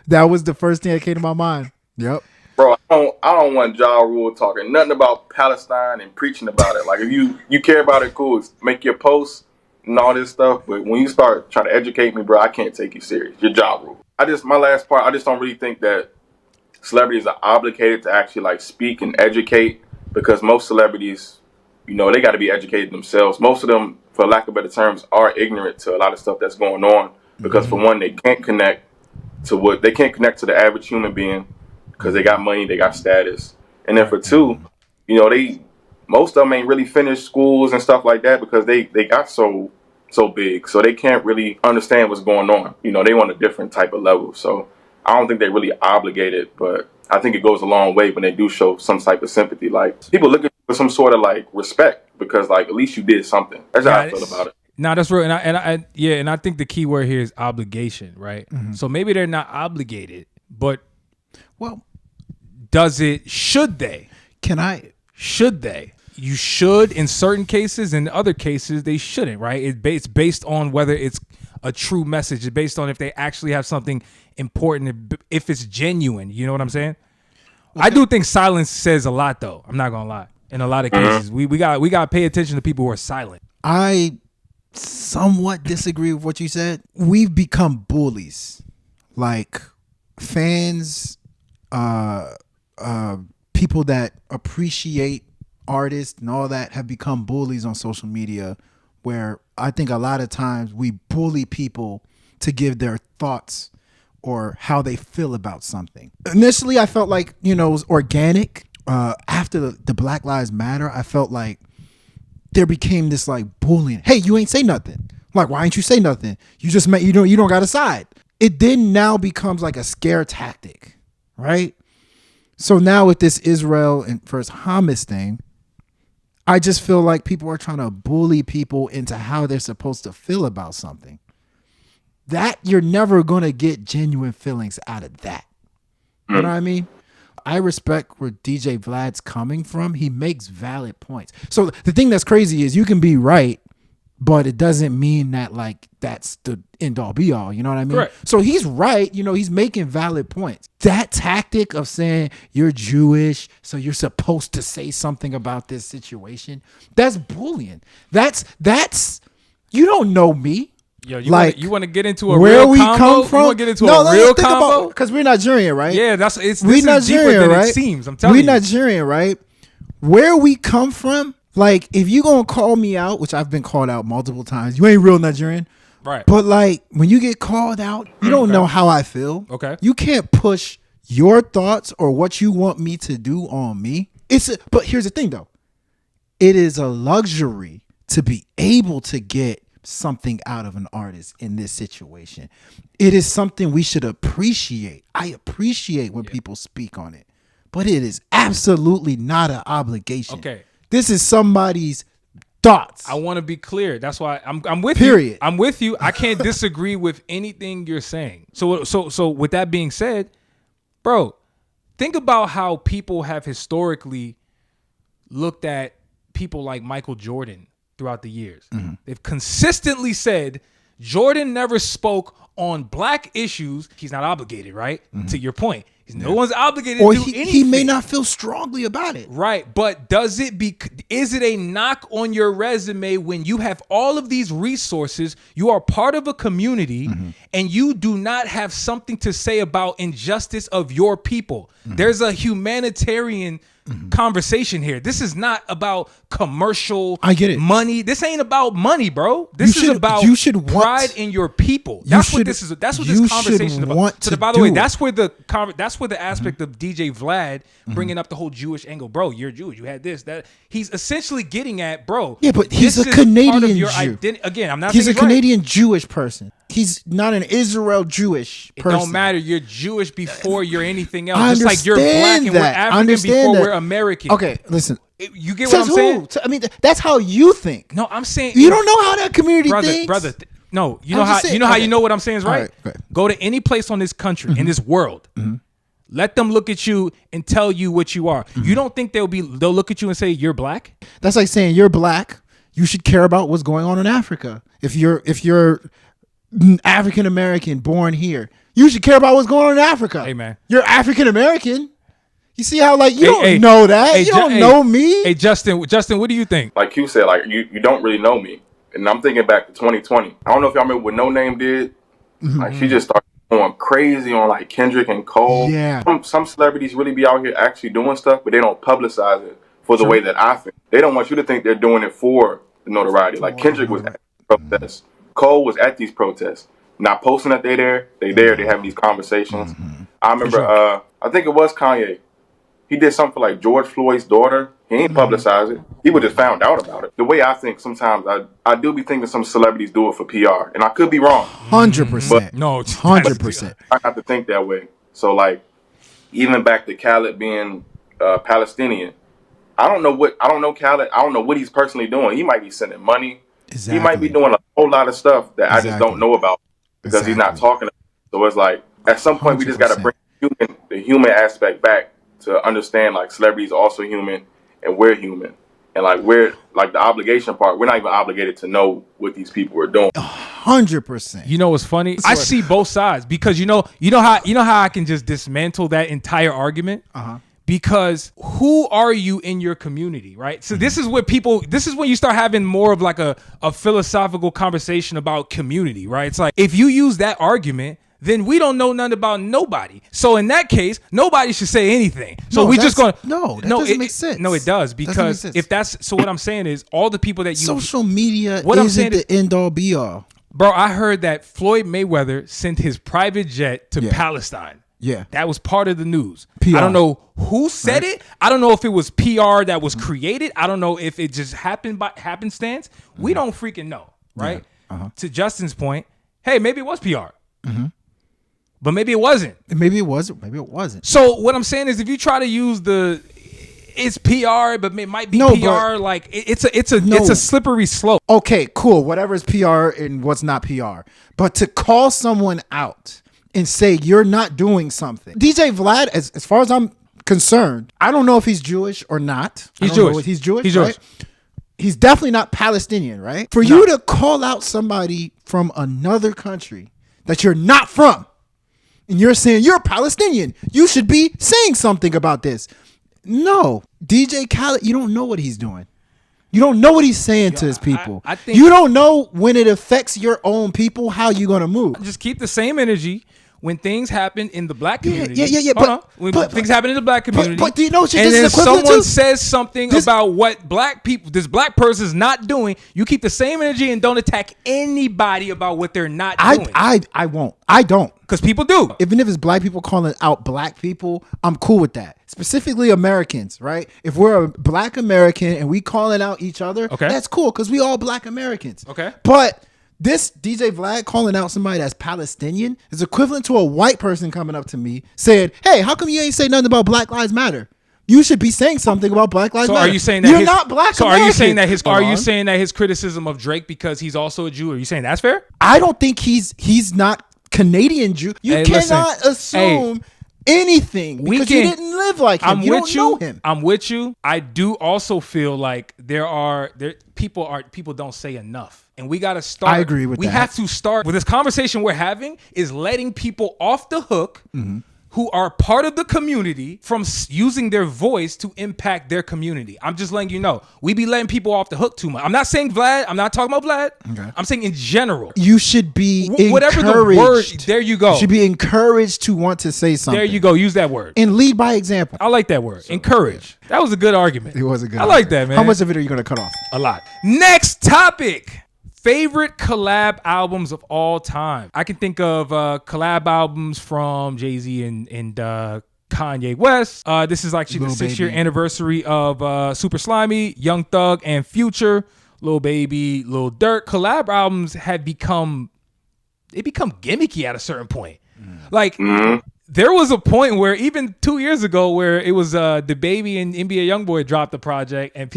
That was the first thing that came to my mind. Yep. Bro, I don't want Ja Rule talking nothing about Palestine and preaching about it. Like if you care about it, cool. Make your posts and all this stuff. But when you start trying to educate me, bro, I can't take you serious. You're Ja Rule. My last part, I just don't really think that celebrities are obligated to actually like speak and educate, because most celebrities, they got to be educated themselves. Most of them, for lack of better terms, are ignorant to a lot of stuff that's going on. Because for one, they can't connect to the average human being because they got money, they got status. And then for two, most of them ain't really finished schools and stuff like that because they got so so big, so they can't really understand what's going on. You know, they want a different type of level. So I don't think they're really obligated, but I think it goes a long way when they do show some type of sympathy. Like, people look at you with some sort of like respect because like at least you did something. That's how I feel about it. No, that's real, and I think the key word here is obligation, right? So maybe they're not obligated, but Well, should they? Should they? You should in certain cases, in other cases they shouldn't, right? It's based on whether it's a true message. It's based on if they actually have something important, if it's genuine. You know what I'm saying? Okay. I do think silence says a lot, though. I'm not gonna lie. In a lot of cases, we got to pay attention to people who are silent. I somewhat disagree with what you said. We've become bullies, like fans, people that appreciate artists and all that have become bullies on social media, where I think a lot of times we bully people to give their thoughts or how they feel about something. Initially, I felt like, it was organic. After the Black Lives Matter, I felt like there became this like bullying. Hey, you ain't say nothing. I'm like, why ain't you say nothing? You just you don't got a side. It then now becomes like a scare tactic, right? So now with this Israel and first Hamas thing, I just feel like people are trying to bully people into how they're supposed to feel about something. That you're never going to get genuine feelings out of that. You know what I mean? I respect where DJ Vlad's coming from. He makes valid points. So the thing that's crazy is you can be right, but it doesn't mean that like that's the end all be all. You know what I mean? Right. So he's right. He's making valid points. That tactic of saying you're Jewish, so you're supposed to say something about this situation, that's bullying. That's you don't know me. Yo, you want to get into a where real we combo? come from? You want to get into a real combo? Because we're Nigerian, right? Yeah, this is Nigerian, deeper than right? it seems. I'm telling you. We're Nigerian, right? Where we come from, like if you gonna call me out, which I've been called out multiple times, you ain't real Nigerian. Right. But like when you get called out, you don't know how I feel. Okay. You can't push your thoughts or what you want me to do on me. But here's the thing though. It is a luxury to be able to get something out of an artist in this situation. It is something we should appreciate. I appreciate when people speak on it, but it is absolutely not an obligation. Okay. This is somebody's thoughts. I want to be clear. That's why I'm with Period. you. I'm with you. I can't disagree with anything you're saying. So with that being said, bro, think about how people have historically looked at people like Michael Jordan throughout the years. They've consistently said Jordan never spoke on black issues. He's not obligated, right? To your point. No one's obligated to do anything. He may not feel strongly about it. Right, but is it a knock on your resume when you have all of these resources, you are part of a community, and you do not have something to say about injustice of your people? There's a humanitarian conversation here. This is not about commercial money. This ain't about money, bro. This is about pride in your people. That's what this conversation is about. So by the way, that's where the aspect of DJ Vlad bringing up the whole Jewish angle, bro. You're Jewish. You had this, that. He's essentially getting at, bro. Yeah, but he's a Canadian Jew. Again, I'm not. He's a Canadian Jewish person. He's not an Israel Jewish person. It don't matter. You're Jewish before you're anything else. Just like you're black and we're African before we're American. Okay, listen. You get what I'm saying? I mean, that's how you think. No, I'm saying you don't know how that community thinks, brother. No, you know how you know what I'm saying is right. Go to any place on this country, in this world. Let them look at you and tell you what you are. You don't think they'll look at you and say you're black? That's like saying you're black. You should care about what's going on in Africa. If you're African American born here, you should care about what's going on in Africa. Hey man, you're African American. You see how like you don't know that. You don't know me. Hey Justin, what do you think? Like you said, like you don't really know me. And I'm thinking back to 2020. I don't know if y'all remember what No Name did. Like she just started going crazy on like Kendrick and Cole. Yeah. Some celebrities really be out here actually doing stuff, but they don't publicize it for the way that I think. They don't want you to think they're doing it for the notoriety. Like Kendrick was at protests. Cole was at these protests. Not posting that they there. They having these conversations. I remember I think it was Kanye. he did something for like George Floyd's daughter. He ain't publicized it. He was just found out about it. The way I think sometimes, I do be thinking some celebrities do it for PR, and I could be wrong. 100%. No, 100%. I have to think that way. So like, even back to Khaled being Palestinian, I don't know Khaled. I don't know what he's personally doing. He might be sending money. Exactly. He might be doing a whole lot of stuff that I just don't know about because he's not talking. So it's like at some point 100%. We just got to bring the human aspect back to understand like celebrities are also human and we're human. And like we're like the obligation part, we're not even obligated to know what these people are doing. 100%. You know what's funny? I see both sides because you know how I can just dismantle that entire argument. Because who are you in your community, right? So this is when you start having more of like a philosophical conversation about community, right? It's like if you use that argument, then we don't know nothing about nobody. So in that case, nobody should say anything. So we just going that doesn't make sense. No, it does because if that's so. What I'm saying is all the people that you social media what I'm saying isn't the end all be all. Bro, I heard that Floyd Mayweather sent his private jet to Palestine. Yeah. That was part of the news. PR. I don't know who said it. I don't know if it was PR that was created. I don't know if it just happened by happenstance. We don't freaking know, right? Yeah. To Justin's point, hey, maybe it was PR. But maybe it wasn't. Maybe it wasn't. Maybe it wasn't. So what I'm saying is if you try to use it's PR, but it might be PR. Like it's a slippery slope. Okay, cool. Whatever is PR and what's not PR. But to call someone out and say you're not doing something. DJ Vlad, as far as I'm concerned, I don't know if he's Jewish or not. He's Jewish. He's Jewish. He's right? Jewish. He's definitely not Palestinian, right? For you to call out somebody from another country that you're not from, and you're saying you're Palestinian, you should be saying something about this. No, DJ Khaled, you don't know what he's doing. You don't know what he's saying to his people. I think you don't know when it affects your own people, how you going to move. Just keep the same energy when things happen in the black community. Yeah. When things happen in the black community. But do you know what and then equivalent someone to? says something about what this black person's not doing, you keep the same energy and don't attack anybody about what they're not doing. I won't. I don't. Because people do. Even if it's black people calling out black people, I'm cool with that. Specifically Americans, right? If we're a black American and we calling out each other, that's cool because we all black Americans. Okay. But this DJ Vlad calling out somebody that's Palestinian is equivalent to a white person coming up to me saying, hey, how come you ain't say nothing about Black Lives Matter? You should be saying something about Black Lives Matter. Are you saying that you're not black? So American. are you saying that his criticism of Drake because he's also a Jew? Are you saying that's fair? I don't think he's not Canadian Jew. You cannot assume anything because you didn't live like him. You don't know him. I'm with you. I do also feel like people don't say enough. And we got to start. I agree with that. We have to start with this conversation we're having is letting people off the hook who are part of the community from using their voice to impact their community. I'm just letting you know. We be letting people off the hook too much. I'm not saying Vlad. I'm not talking about Vlad. Okay. I'm saying in general. You should be encouraged. Whatever the word, there you go. You should be encouraged to want to say something. There you go. Use that word. And lead by example. I like that word. Encourage. That was a good argument. It was a good I like that, man. How much of it are you going to cut off? A lot. Next topic. Favorite collab albums of all time. I can think of collab albums from Jay-Z and Kanye West. This is actually the 6-year anniversary of Super Slimy, Young Thug, and Future, Lil Baby, Lil Durk. Collab albums had become gimmicky at a certain point. Like there was a point where even 2 years ago where it was the Baby and NBA Youngboy dropped the project and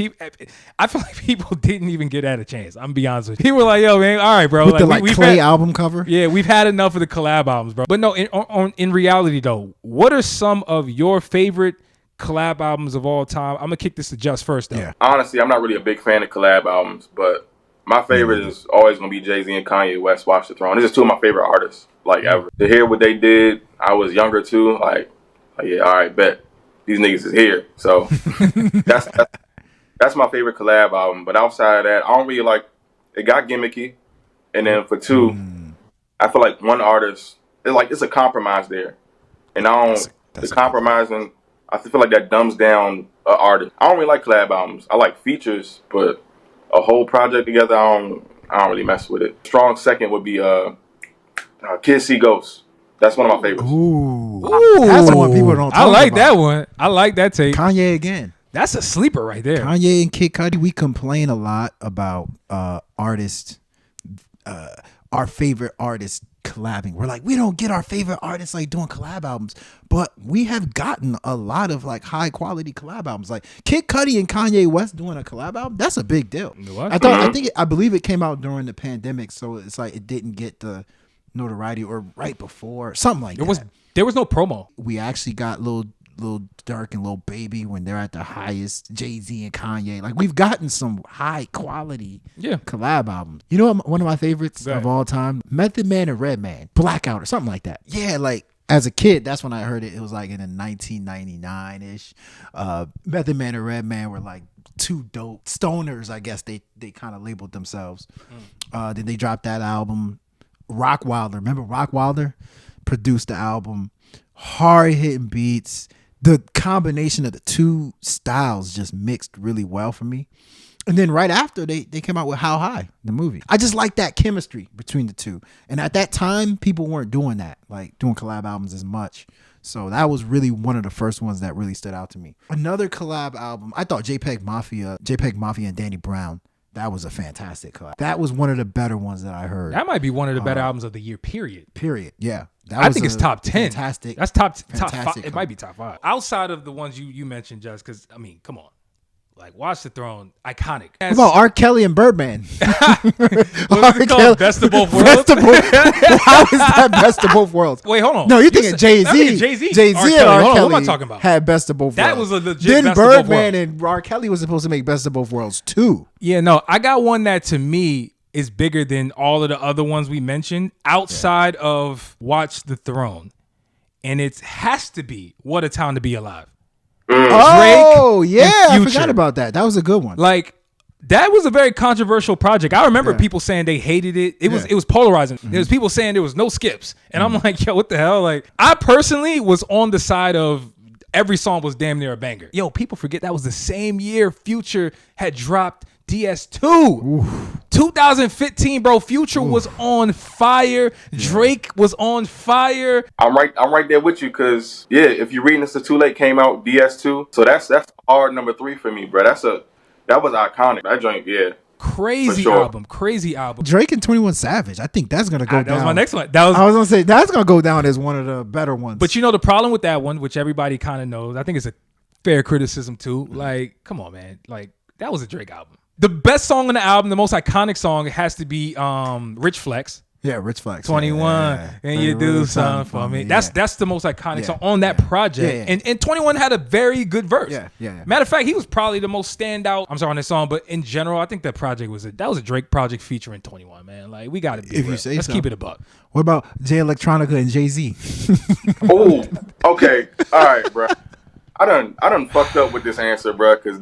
I feel like people didn't even get that a chance. I'm gonna be honest with you. People were like, yo, man, all right, bro. With like, the Clay album cover? Yeah, we've had enough of the collab albums, bro. But no, in reality though, what are some of your favorite collab albums of all time? I'm gonna kick this to Just first though. Yeah. Honestly, I'm not really a big fan of collab albums, but my favorite is always gonna be Jay-Z and Kanye West, Watch the Throne. This is two of my favorite artists, like ever. To hear what they did, I was younger too. Like yeah, all right, bet these niggas is here. So that's my favorite collab album. But outside of that, I don't really like. It got gimmicky, and then for two, I feel like one artist, it's a compromise there, and I don't. The compromising, I feel like that dumbs down an artist. I don't really like collab albums. I like features, but a whole project together, I don't really mess with it. Strong second would be Kids See Ghosts. That's one of my favorites. Ooh. Ooh, That's the one people don't talk I like about. that one. I like that take. Kanye again. That's a sleeper right there. Kanye and Kid Cudi, we complain a lot about artists, our favorite artists collabing. We're like, we don't get our favorite artists like doing collab albums, but we have gotten a lot of like high quality collab albums. Like Kid Cudi and Kanye West doing a collab album, that's a big deal. What? I believe it came out during the pandemic, so it's like it didn't get the notoriety or right before, something like that. There was no promo. We actually got Lil Durk and Lil Baby when they're at the highest. Jay-Z and Kanye, like we've gotten some high quality collab albums. You know what, one of my favorites of all time, Method Man and Redman, Blackout or something like that. Yeah, like as a kid, that's when I heard it. It was like in the 1999-ish. Method Man and Redman were like two dope stoners, I guess they kind of labeled themselves. Then they dropped that album. Rock Wilder, remember Rock Wilder produced the album, hard hitting beats. The combination of the two styles just mixed really well for me. And then right after they came out with How High, the movie. I just like that chemistry between the two. And at that time, people weren't doing that, like doing collab albums as much. So that was really one of the first ones that really stood out to me. Another collab album, I thought JPEG Mafia and Danny Brown. That was a fantastic collab. That was one of the better ones that I heard. That might be one of the better albums of the year, period. Yeah. I think it's top 10. Fantastic. That's top 5. fantastic It might be top 5. Outside of the ones you mentioned, just because, I mean, come on. Like, Watch the Throne, iconic. What about R. Kelly and Birdman? What was it called? Best of Both Worlds? How is that Best of Both Worlds? Wait, hold on. No, you're thinking Jay-Z. I'm thinking Jay-Z. Jay-Z R. and Kelly. R. Hold on, Kelly what am I talking about? had Best of Both Worlds. That was a legit then Best of Both Birdman Worlds. and R. Kelly was supposed to make Best of Both Worlds too. Yeah, no, I got one that to me is bigger than all of the other ones we mentioned outside of Watch the Throne. And it has to be What a Time to Be Alive. Oh, Drake yeah. I and Future. forgot about that. That was a good one. Like, that was a very controversial project. I remember people saying they hated it. It was polarizing. There was people saying there was no skips. And I'm like, yo, what the hell? Like, I personally was on the side of every song was damn near a banger. Yo, people forget that was the same year Future had dropped DS2. 2015, bro. Future was on fire. Drake was on fire. I'm right there with you because if you're reading this, the Too Late came out DS2, so that's hard number 3 for me, bro. That was iconic. That joint, Crazy sure. album. Crazy album. Drake and 21 Savage. I think that's gonna go down. That was my next one. I was gonna say that's gonna go down as one of the better ones. But you know the problem with that one, which everybody kind of knows, I think it's a fair criticism too. Like, come on, man. Like, that was a Drake album. The best song on the album, the most iconic song, has to be Rich Flex. Yeah, Rich Flex. 21, and you do something for me. That's the most iconic song on that project. And 21 had a very good verse. Yeah. Matter of fact, he was probably the most standout. I'm sorry on this song, but in general, I think that project was a Drake project featuring 21. Man, like we got to be. If real. you say Let's so. keep it a buck. What about Jay Electronica and Jay-Z? Oh, okay. All right, bro. I done fucked up with this answer, bro, because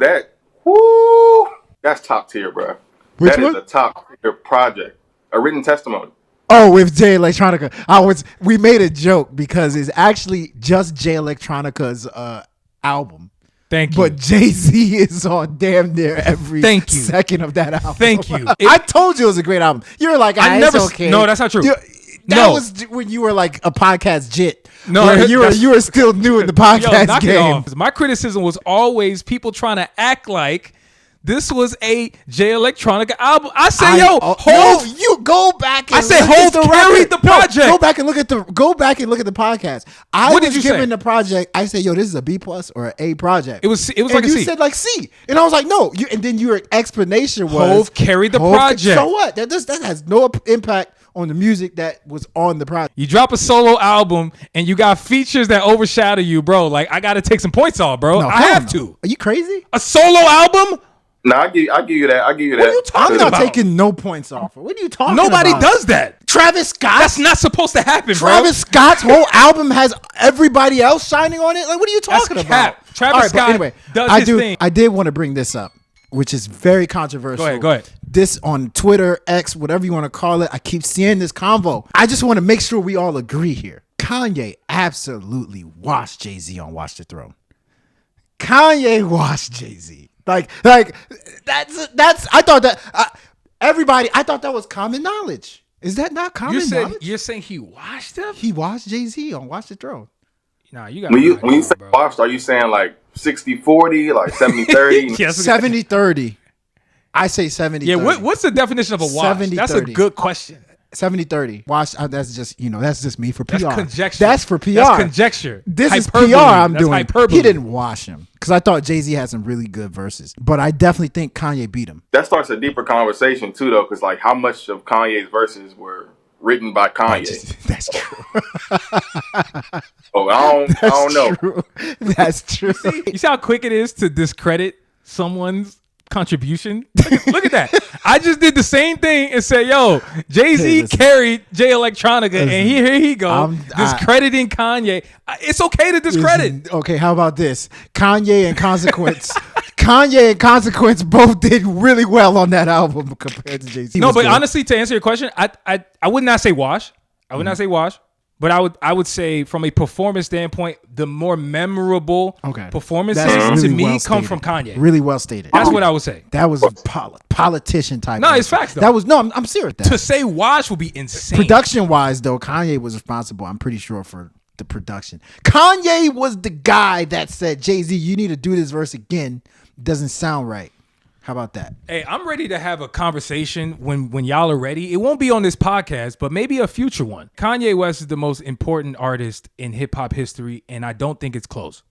that's top tier, bro. Which That one? is a top tier project. A Written Testimony. Oh, with Jay Electronica. We made a joke because it's actually just Jay Electronica's album. Thank you. But Jay-Z is on damn near every second of that album. Thank you. I told you it was a great album. You were like, it's okay. No, that's not true. That was when you were like a podcast jit. No, where you were still new in the podcast knock it game. off. My criticism was always people trying to act like this was a Jay Electronica album. I say, you go back. And I say, look at Hov carried the project. Go back and look at the podcast. What did you say? Given the project, I said, yo, this is a B+ or an A project. It was and like a C. You said like C, and I was like, no. And then your explanation was Hov carried the project. So what? That has no impact on the music that was on the project. You drop a solo album and you got features that overshadow you, bro. Like, I got to take some points off, bro. I have to. Are you crazy? A solo album? No, I give you that. What are you talking I'm not about? taking no points off. What are you talking about? Nobody does that. Travis Scott. That's not supposed to happen, bro. Travis Scott's whole album has everybody else shining on it. Like, what are you talking That's about? cap. Travis Scott does his thing. I did want to bring this up, which is very controversial. Go ahead. This on Twitter, X, whatever you want to call it. I keep seeing this convo. I just want to make sure we all agree here. Kanye absolutely washed Jay-Z on Watch the Throne. Kanye washed Jay-Z. Like that's. I thought that everybody. I thought that was common knowledge. Is that not common knowledge? You're saying he washed him? He watched Jay-Z on Watch the Throne. Nah, you got when you say washed, are you saying like 60-40, like 70-30? Yes. 70-30. I say 70-30. Yeah, what's the definition of a wash? 70-30. That's a good question. 70-30. Wash. That's just that's just me for PR. That's conjecture. That's for PR. That's conjecture. This Hyperbole. is PR I'm That's doing. Hyperbole. He didn't wash him because I thought Jay-Z had some really good verses, but I definitely think Kanye beat him. That starts a deeper conversation too, though, because like how much of Kanye's verses were written by Kanye? That's true. Oh, I don't know. True. That's true. You see how quick it is to discredit someone's contribution? Look at that. I just did the same thing and said, yo, Jay-Z carried Jay Electronica, and here he go discrediting Kanye. It's okay to discredit. Okay, how about this? Kanye and Consequence. Kanye and Consequence both did really well on that album compared to Jay-Z. No, but honestly, to answer your question, I would not say wash. I would not say wash. But I would say from a performance standpoint, the more memorable performances really to me well come stated. from Kanye. Really well stated. That's what I would say. That was politician type. No, answer. it's facts though. That was I'm serious. With that. To say wash would be insane. Production wise though, Kanye was responsible. I'm pretty sure for the production. Kanye was the guy that said, Jay-Z, you need to do this verse again. Doesn't sound right. How about that? Hey, I'm ready to have a conversation when y'all are ready. It won't be on this podcast, but maybe a future one. Kanye West is the most important artist in hip hop history, and I don't think it's close.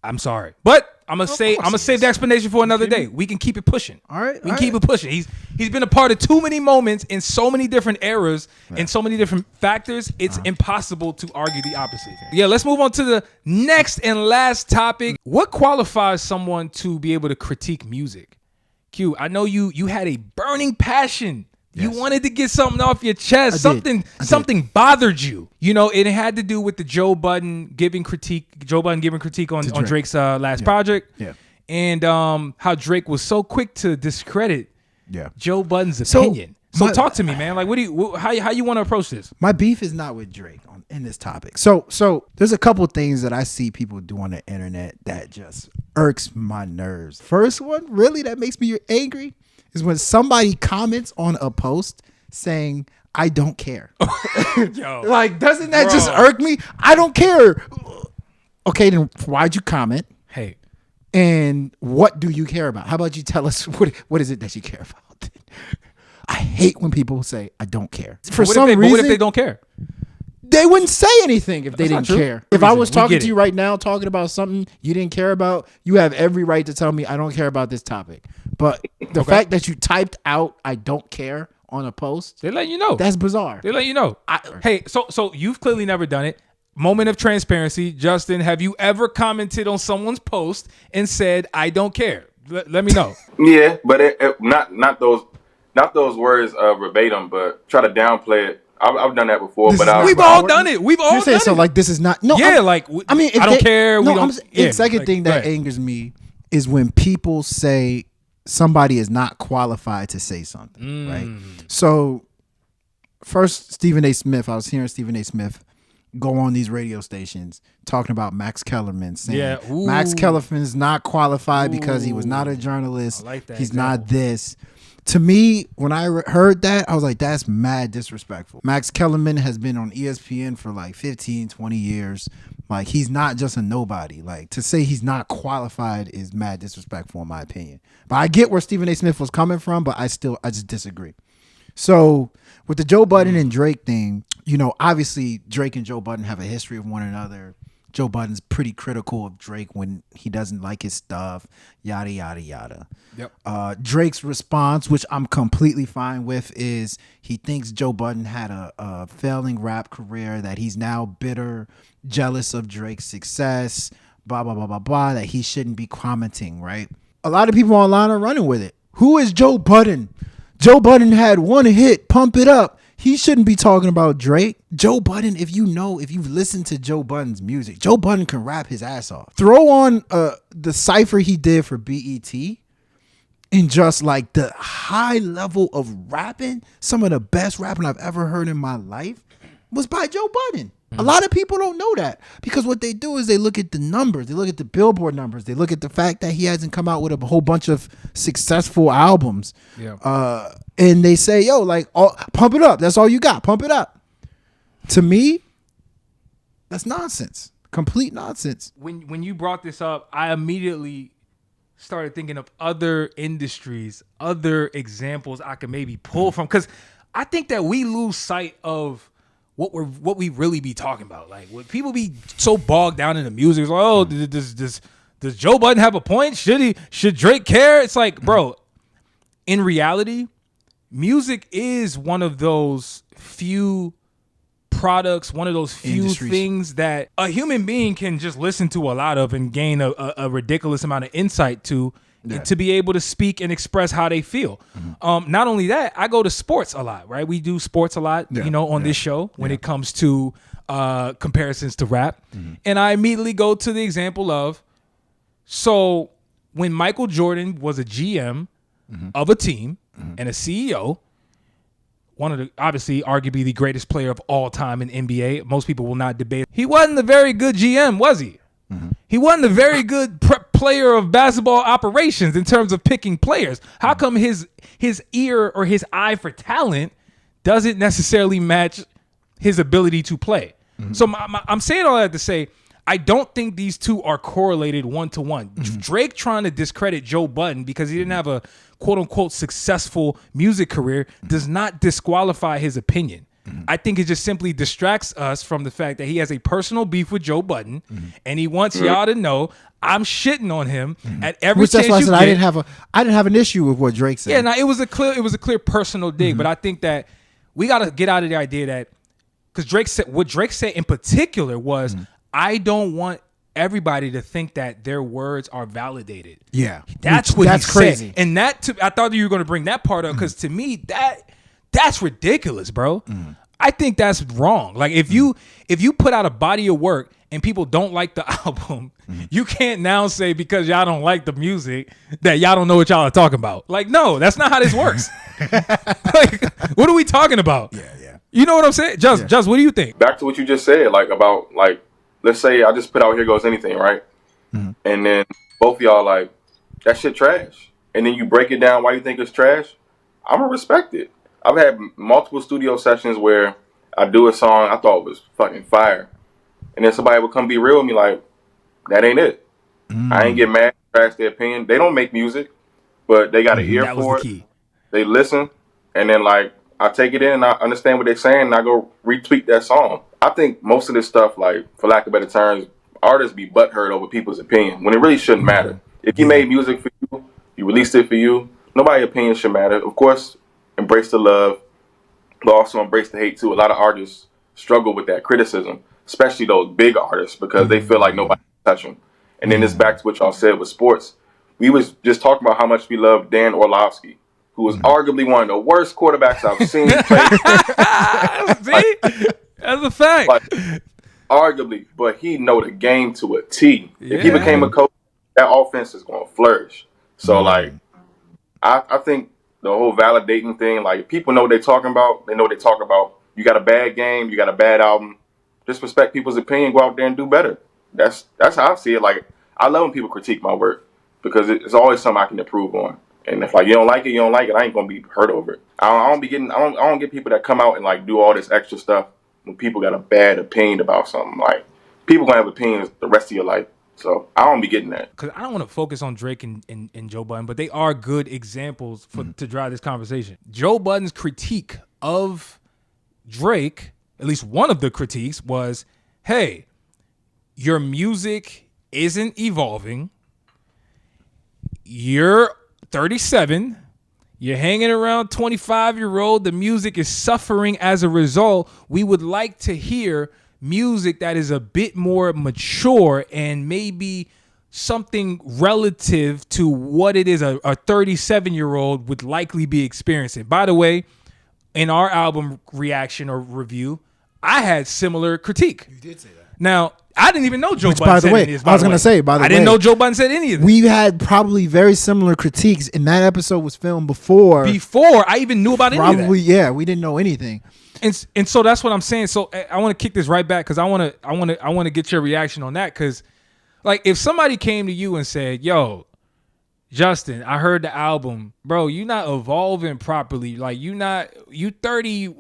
I'm sorry, but I'm gonna save the explanation for another day. We can keep it pushing. All right, we can keep it pushing. He's been a part of too many moments in so many different eras and so many different factors. It's impossible to argue the opposite. Yeah, let's move on to the next and last topic. What qualifies someone to be able to critique music? Q, I know you had a burning passion. Yes. You wanted to get something off your chest. Something bothered you. You know, it had to do with the Joe Budden giving critique on Drake. Drake's last project. Yeah. And how Drake was so quick to discredit Joe Budden's opinion. So talk to me, man. Like, how you want to approach this? My beef is not with Drake in this topic. So there's a couple things that I see people do on the internet that just irks my nerves. First one, really, that makes me angry is when somebody comments on a post saying, I don't care. Yo, like, doesn't that just irk me? I don't care. Okay, then why'd you comment? Hey. And what do you care about? How about you tell us what is it that you care about? I hate when people say, I don't care. For some reason. But what if they don't care? They wouldn't say anything if they didn't care. If I was talking to you right now, talking about something you didn't care about, you have every right to tell me I don't care about this topic. But the fact that you typed out I don't care on a post, they let you know. That's bizarre. They let you know. Hey, so you've clearly never done it. Moment of transparency. Justin, have you ever commented on someone's post and said, I don't care? Let me know. Yeah, but not those words verbatim, but try to downplay it. I've done that before, but we've all done it. We've all done it. So like this is not no. Yeah, I mean, I don't care. The second thing that angers me is when people say somebody is not qualified to say something. Right. So first, Stephen A. Smith. I was hearing Stephen A. Smith go on these radio stations talking about Max Kellerman, saying Max Kellerman's not qualified because he was not a journalist. I like that He's example. not this. To me, when I heard that, I was like, that's mad disrespectful. Max Kellerman has been on ESPN for like 15, 20 years. Like, he's not just a nobody. Like, to say he's not qualified is mad disrespectful in my opinion. But I get where Stephen A. Smith was coming from, but I just disagree. So with the Joe Budden and Drake thing, you know, obviously Drake and Joe Budden have a history of one another. Joe Budden's pretty critical of Drake when he doesn't like his stuff, yada, yada, yada. Yep. Drake's response, which I'm completely fine with, is he thinks Joe Budden had a failing rap career, that he's now bitter, jealous of Drake's success, blah, blah, blah, blah, blah, that he shouldn't be commenting, right? A lot of people online are running with it. Who is Joe Budden? Joe Budden had one hit, Pump It Up. He shouldn't be talking about Drake. Joe Budden, if you've listened to Joe Budden's music, Joe Budden can rap his ass off. Throw on the cypher he did for BET and just like the high level of rapping, some of the best rapping I've ever heard in my life was by Joe Budden. A lot of people don't know that because what they do is they look at the numbers, they look at the Billboard numbers, they look at the fact that he hasn't come out with a whole bunch of successful albums. Yeah. And they say, yo, like, pump it up. That's all you got. Pump it up. To me, that's nonsense. Complete nonsense. When you brought this up, I immediately started thinking of other industries, other examples I could maybe pull from, because I think that we lose sight of what we really be talking about. Like, when people be so bogged down in the music, it's like, oh, does Joe Budden have a point? Should Drake care? It's like, bro, in reality, music is one of those few products, one of those few things that a human being can just listen to a lot of and gain a ridiculous amount of insight to be able to speak and express how they feel. Not only that, I go to sports a lot, right? We do sports a lot, on this show when it comes to comparisons to rap. And I immediately go to the example of, so when Michael Jordan was a GM of a team and a CEO, one of the, obviously, arguably the greatest player of all time in NBA. Most people will not debate. He wasn't a very good GM, was he? He wasn't a very good player of basketball operations in terms of picking players. How come his ear or his eye for talent doesn't necessarily match his ability to play? So I'm saying all that to say, I don't think these two are correlated one-to-one. Drake trying to discredit Joe Budden because he didn't have a quote-unquote successful music career does not disqualify his opinion. I think it just simply distracts us from the fact that he has a personal beef with Joe Budden, and he wants y'all to know I'm shitting on him at every chance you get. I didn't have an issue with what Drake said. Yeah, no, it was a clear personal dig, but I think that we got to get out of the idea that, because what Drake said in particular was, I don't want everybody to think that their words are validated. Yeah, that's what that's he crazy. Said. And I thought you were going to bring that part up because to me that's ridiculous, bro. I think that's wrong. Like, if you put out a body of work and people don't like the album, you can't now say because y'all don't like the music that y'all don't know what y'all are talking about. Like, no, that's not how this works. Like, what are we talking about? Yeah. You know what I'm saying? Just what do you think? Back to what you just said, like, about, like, let's say I just put out Here Goes Anything, right? And then both of y'all like, that shit trash. And then you break it down why you think it's trash. I'm going to respect it. I've had multiple studio sessions where I do a song I thought was fucking fire. And then somebody would come be real with me like, that ain't it. I ain't get mad, trash their opinion. They don't make music, but they got an ear for it. They listen. And then, like, I take it in and I understand what they're saying and I go retweet that song. I think most of this stuff, like, for lack of better terms, artists be butthurt over people's opinion when it really shouldn't matter. If you made music for you, you released it for you, nobody's opinion should matter. Of course, embrace the love, but also embrace the hate too. A lot of artists struggle with that criticism, especially those big artists, because they feel like nobody can touch them. And then it's back to what y'all said with sports. We was just talking about how much we love Dan Orlovsky, who was arguably one of the worst quarterbacks I've seen play. See? That's a fact. Like, arguably, but he know the game to a T. If he became a coach, that offense is going to flourish. So, like, I think the whole validating thing, like, if people know what they're talking about, they know what they're talking about. You got a bad game, you got a bad album, just respect people's opinion, go out there and do better. That's how I see it. Like, I love when people critique my work because it's always something I can improve on. And if, like, you don't like it, you don't like it. I ain't gonna be hurt over it. I don't get people that come out and, like, do all this extra stuff when people got a bad opinion about something. Like, people gonna have opinions the rest of your life. So I don't be getting that. Because I don't want to focus on Drake and Joe Budden, but they are good examples to drive this conversation. Joe Budden's critique of Drake, at least one of the critiques, was, hey, your music isn't evolving. You're 37. You're hanging around 25-year-old. The music is suffering as a result. We would like to hear music that is a bit more mature and maybe something relative to what it is a 37-year-old would likely be experiencing. By the way, in our album reaction or review, I had similar critique. You did say that. Now, I didn't even know Joe Budden said any of this. I was going to say, by the way, I didn't know Joe Budden said any of this. We had probably very similar critiques, and that episode was filmed before I even knew about any of that. Probably, yeah, we didn't know anything. And so that's what I'm saying. So I want to kick this right back because I want to get your reaction on that. Because like if somebody came to you and said, "Yo, Justin, I heard the album, bro. You not evolving properly. Like you 30.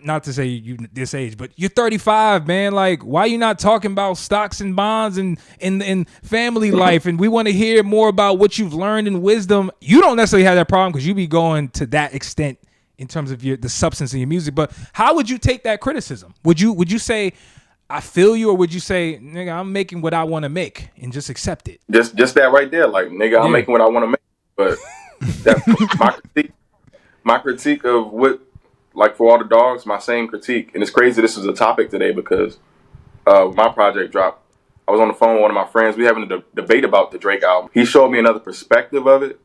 Not to say you this age, but you're 35, man. Like why you not talking about stocks and bonds and family life? And we want to hear more about what you've learned in wisdom. You don't necessarily have that problem because you be going to that extent in terms of the substance of your music. But how would you take that criticism? Would you say I feel you, or would you say, nigga, I'm making what I want to make and just accept it? Just that right there, like nigga, I'm making what I want to make. But that's my critique of what, like for all the dogs, my same critique. And it's crazy this is a topic today because my project dropped. I was on the phone with one of my friends. We having a debate about the Drake album. He showed me another perspective of it.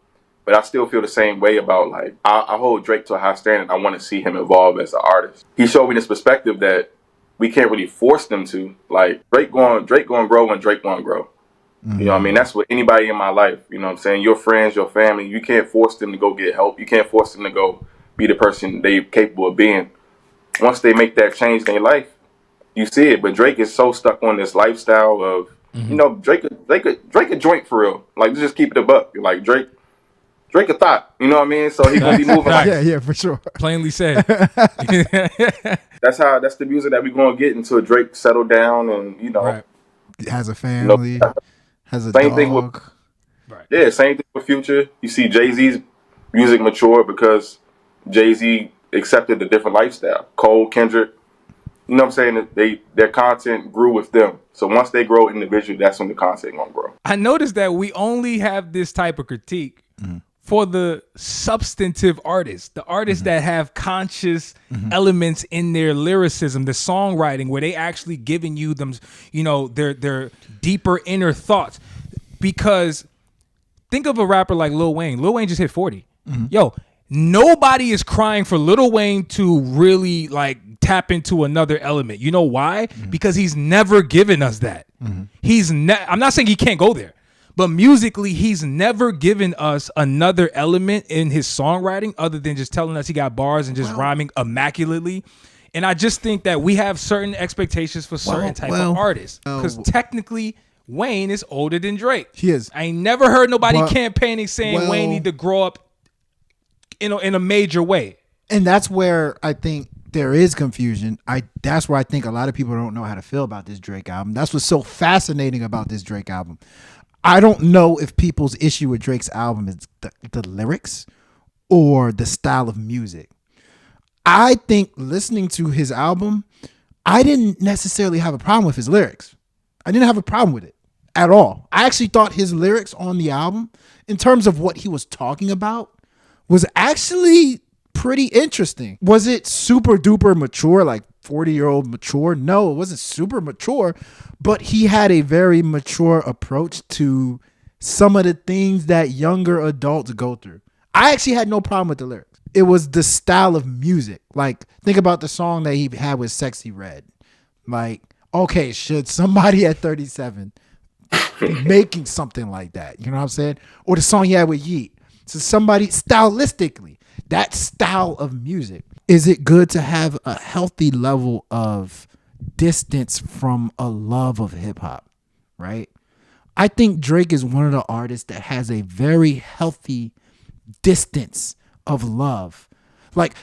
But I still feel the same way about, like, I hold Drake to a high standard. I want to see him evolve as an artist. He showed me this perspective that we can't really force them to. Like, Drake going to grow when Drake going to grow. Mm-hmm. You know what I mean? That's what anybody in my life, you know what I'm saying? Your friends, your family, you can't force them to go get help. You can't force them to go be the person they're capable of being. Once they make that change in their life, you see it. But Drake is so stuck on this lifestyle of, you know, Drake a joint for real. Like, just keep it a buck. Like, Drake a thought, you know what I mean? So he gonna be moving like yeah, for sure. Plainly said. That's the music that we gonna get until Drake settle down and right. Has a family, has a same dog. Thing with, right. Yeah, same thing with Future. You see Jay-Z's music mature because Jay-Z accepted a different lifestyle. Cole, Kendrick, you know what I'm saying? Their content grew with them. So once they grow individually, that's when the content gonna grow. I noticed that we only have this type of critique for the substantive artists, the artists that have conscious elements in their lyricism, the songwriting, where they actually giving you them, you know, their deeper inner thoughts. Because think of a rapper like Lil Wayne. Lil Wayne just hit 40. Yo, nobody is crying for Lil Wayne to really like tap into another element. You know why? Because he's never given us that. I'm not saying he can't go there. But musically, he's never given us another element in his songwriting other than just telling us he got bars and just rhyming immaculately. And I just think that we have certain expectations for certain type of artists. Because technically, Wayne is older than Drake. He is. I ain't never heard nobody campaigning saying Wayne need to grow up in a major way. And that's where I think there is confusion. That's where I think a lot of people don't know how to feel about this Drake album. That's what's so fascinating about this Drake album. I don't know if people's issue with Drake's album is the lyrics or the style of music. I think listening to his album, I didn't necessarily have a problem with his lyrics. I didn't have a problem with it at all. I actually thought his lyrics on the album, in terms of what he was talking about, was actually pretty interesting. Was it super duper mature, like 40-year-old mature? No, it wasn't super mature, but he had a very mature approach to some of the things that younger adults go through. I actually had no problem with the lyrics. It was the style of music. Like, think about the song that he had with Sexy Red. Like, okay, should somebody at 37 be making something like that? You know what I'm saying? Or the song he had with Yeat. So somebody, stylistically, that style of music. Is it good to have a healthy level of distance from a love of hip hop, right? I think Drake is one of the artists that has a very healthy distance of love. Like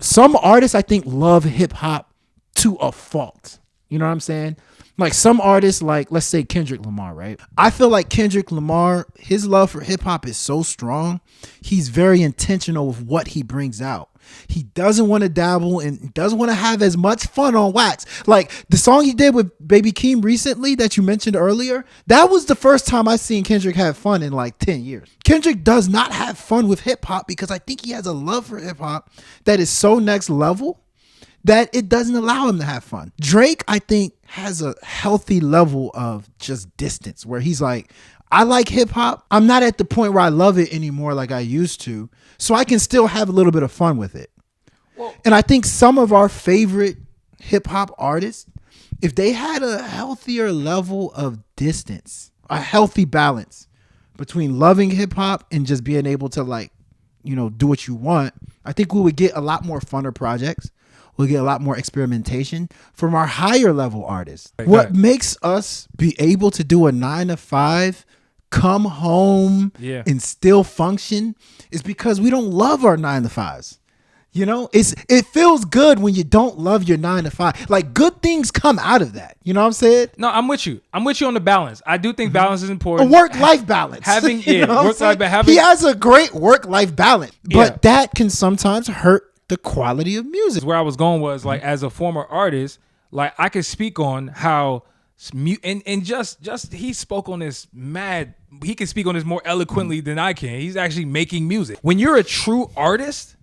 some artists, I think, love hip hop to a fault. You know what I'm saying? Like some artists, like let's say Kendrick Lamar, right? I feel like Kendrick Lamar, his love for hip hop is so strong. He's very intentional with what he brings out. He doesn't want to dabble and doesn't want to have as much fun on wax. Like the song he did with Baby Keem recently that you mentioned earlier, that was the first time I seen Kendrick have fun in like 10 years. Kendrick does not have fun with hip hop because I think he has a love for hip hop that is so next level that it doesn't allow him to have fun. Drake, I think, has a healthy level of just distance where he's like, I like hip hop. I'm not at the point where I love it anymore like I used to. So I can still have a little bit of fun with it. Well, and I think some of our favorite hip hop artists, if they had a healthier level of distance, a healthy balance between loving hip hop and just being able to, like, you know, do what you want, I think we would get a lot more funner projects. We'll get a lot more experimentation from our higher level artists. Right, What right. makes us be able to do a 9 to 5, come home Yeah. and still function is because we don't love our 9 to 5s. You know, it feels good when you don't love your 9 to 5. Like good things come out of that. You know what I'm saying? No, I'm with you. I'm with you on the balance. I do think balance is A important. work-life balance. Having You know what I'm work-life saying? balance. He has a great work-life balance, but Yeah. that can sometimes hurt the quality of music. Where I was going was like, as a former artist, like I could speak on how and just he spoke on this mad. He can speak on this more eloquently than I can. He's actually making music. When you're a true artist,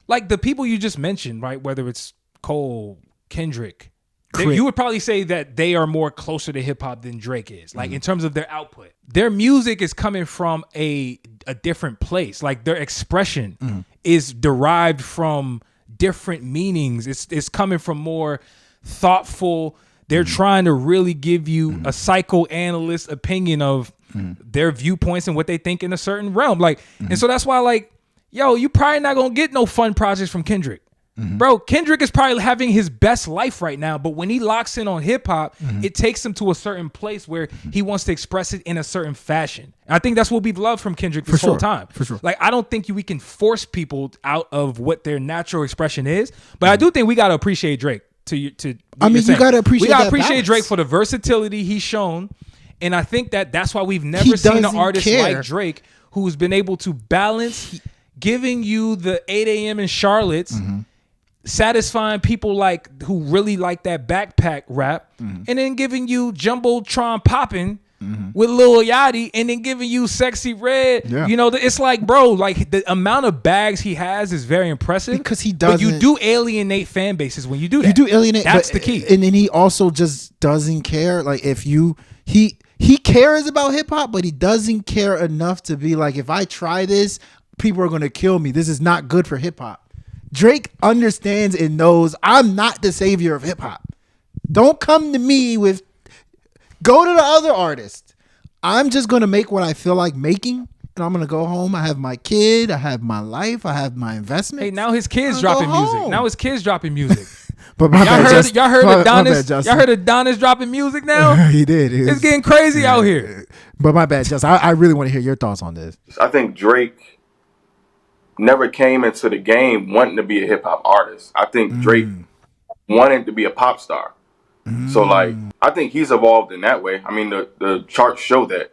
like the people you just mentioned, right? Whether it's Cole, Kendrick, you would probably say that they are more closer to hip hop than Drake is. Like in terms of their output, their music is coming from a different place. Like their expression is derived from different meanings. It's coming from more thoughtful. They're trying to really give you a psychoanalyst opinion of their viewpoints and what they think in a certain realm. Like, and so that's why, like, yo, you probably not gonna get no fun projects from Kendrick. Bro, Kendrick is probably having his best life right now, but when he locks in on hip hop, it takes him to a certain place where he wants to express it in a certain fashion. And I think that's what we've loved from Kendrick this whole time. For sure. Like, I don't think we can force people out of what their natural expression is, but I do think we gotta appreciate Drake. I mean, you gotta appreciate. We gotta that appreciate balance. Drake for the versatility he's shown, and I think that's why we've never seen an doesn't artist care. like Drake who's been able to balance giving you the 8 a.m. in Charlotte's, satisfying people like who really like that backpack rap, and then giving you Jumbotron popping with Lil Yachty, and then giving you Sexy Red. Yeah. You know, it's like, bro, like the amount of bags he has is very impressive. Because he But you doesn't- do alienate fan bases when you do that. You do alienate. That's but- the key. And then he also just doesn't care. Like if he cares about hip hop, but he doesn't care enough to be like, if I try this, people are gonna kill me. This is not good for hip hop. Drake understands and knows I'm not the savior of hip hop. Don't come to me with. Go to the other artist. I'm just gonna make what I feel like making, and I'm gonna go home. I have my kid. I have my life. I have my investment. Hey, now his kids I'll dropping go music. home. Now his kids dropping music. But my bad, Justin. Y'all heard My of bad, Adonis? Justin. Y'all heard of Adonis dropping music now? He did. It's getting crazy out here. But my bad, Justin. I really want to hear your thoughts on this. I think Drake never came into the game wanting to be a hip hop artist. I think Drake wanted to be a pop star. So like, I think he's evolved in that way. I mean, the charts show that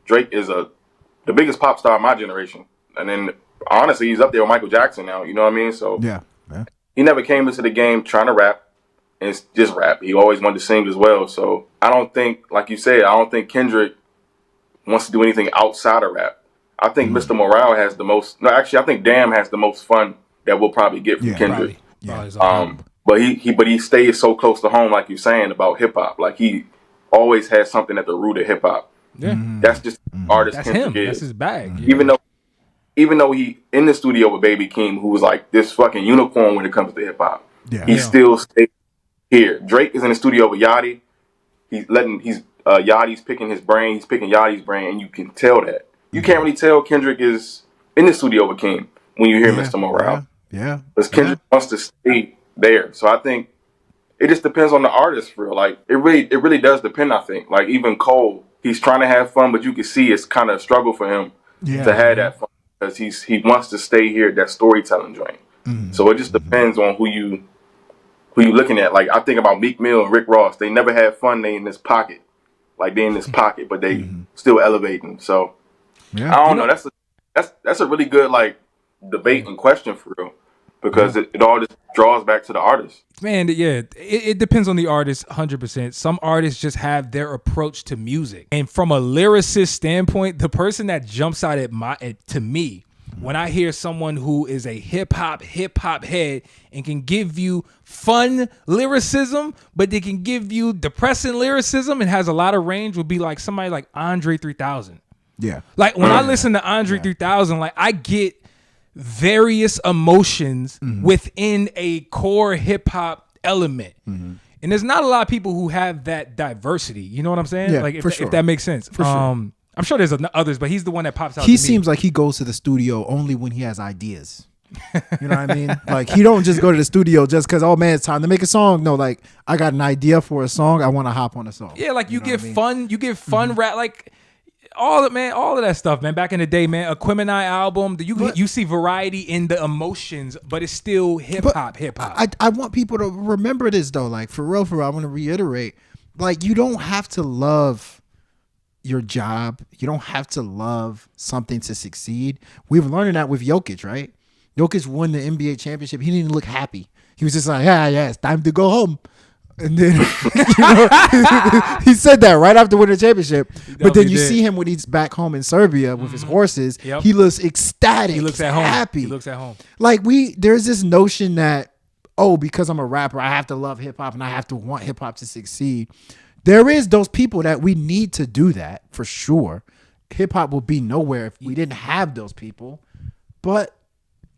Drake is the biggest pop star of my generation. And then honestly, he's up there with Michael Jackson now. You know what I mean? So Yeah. he never came into the game trying to rap and just rap. He always wanted to sing as well. So I don't think, like you said, I don't think Kendrick wants to do anything outside of rap. I think Mr. Morale has the most. No, actually, I think Damn has the most fun that we'll probably get from Kendrick. But he stays so close to home, like you're saying about hip hop. Like he always has something at the root of hip hop. Yeah. That's just artist That's Kendrick him. is. That's his bag. Yeah. Even though he in the studio with Baby Keem, who was like this fucking unicorn when it comes to hip hop, he still stays here. Drake is in the studio with Yachty. Yachty's picking his brain. He's picking Yachty's brain, and you can tell that. You can't really tell Kendrick is in the studio with Keem when you hear Mr. Morale. Yeah. Because Kendrick wants to stay there. So I think it just depends on the artist for real. Like it really does depend, I think. Like even Cole, he's trying to have fun, but you can see it's kind of a struggle for him to have that fun because he wants to stay here, that storytelling joint. So it just depends on who you looking at. Like I think about Meek Mill and Rick Ross. They never had fun. They in this pocket. Like they in this pocket, but they still elevating. So I don't know. That's a really good like debate and question for real. Because it all just draws back to the artist. Man, yeah, it depends on the artist 100%. Some artists just have their approach to music. And from a lyricist standpoint, the person that jumps out to me, when I hear someone who is a hip hop head and can give you fun lyricism, but they can give you depressing lyricism and has a lot of range, would be like somebody like Andre 3000. Yeah. Like when I listen to Andre 3000, like I get various emotions within a core hip hop element. And there's not a lot of people who have that diversity. You know what I'm saying? Yeah, like if that makes sense. For sure. I'm sure there's others, but he's the one that pops out. He to seems me. like he goes to the studio only when he has ideas. You know what I mean? Like he don't just go to the studio just because, oh man, it's time to make a song. No, like I got an idea for a song. I want to hop on a song. Yeah, like you get fun rap, like all of that stuff, man. Back in the day, man, a Quimini album, you see variety in the emotions, but it's still hip hop. I want people to remember this though. Like for real, I want to reiterate. Like you don't have to love your job. You don't have to love something to succeed. We've learned that with Jokic, right? Jokic won the NBA championship. He didn't look happy. He was just like, yeah, it's time to go home. And then he said that right after winning the championship. But then you see him when he's back home in Serbia with his horses. Yep. He looks ecstatic. He looks at home. Happy. He looks at home. Like there's this notion that, because I'm a rapper, I have to love hip hop and I have to want hip hop to succeed. There is those people that we need to do that for sure. Hip hop will be nowhere if we didn't have those people. But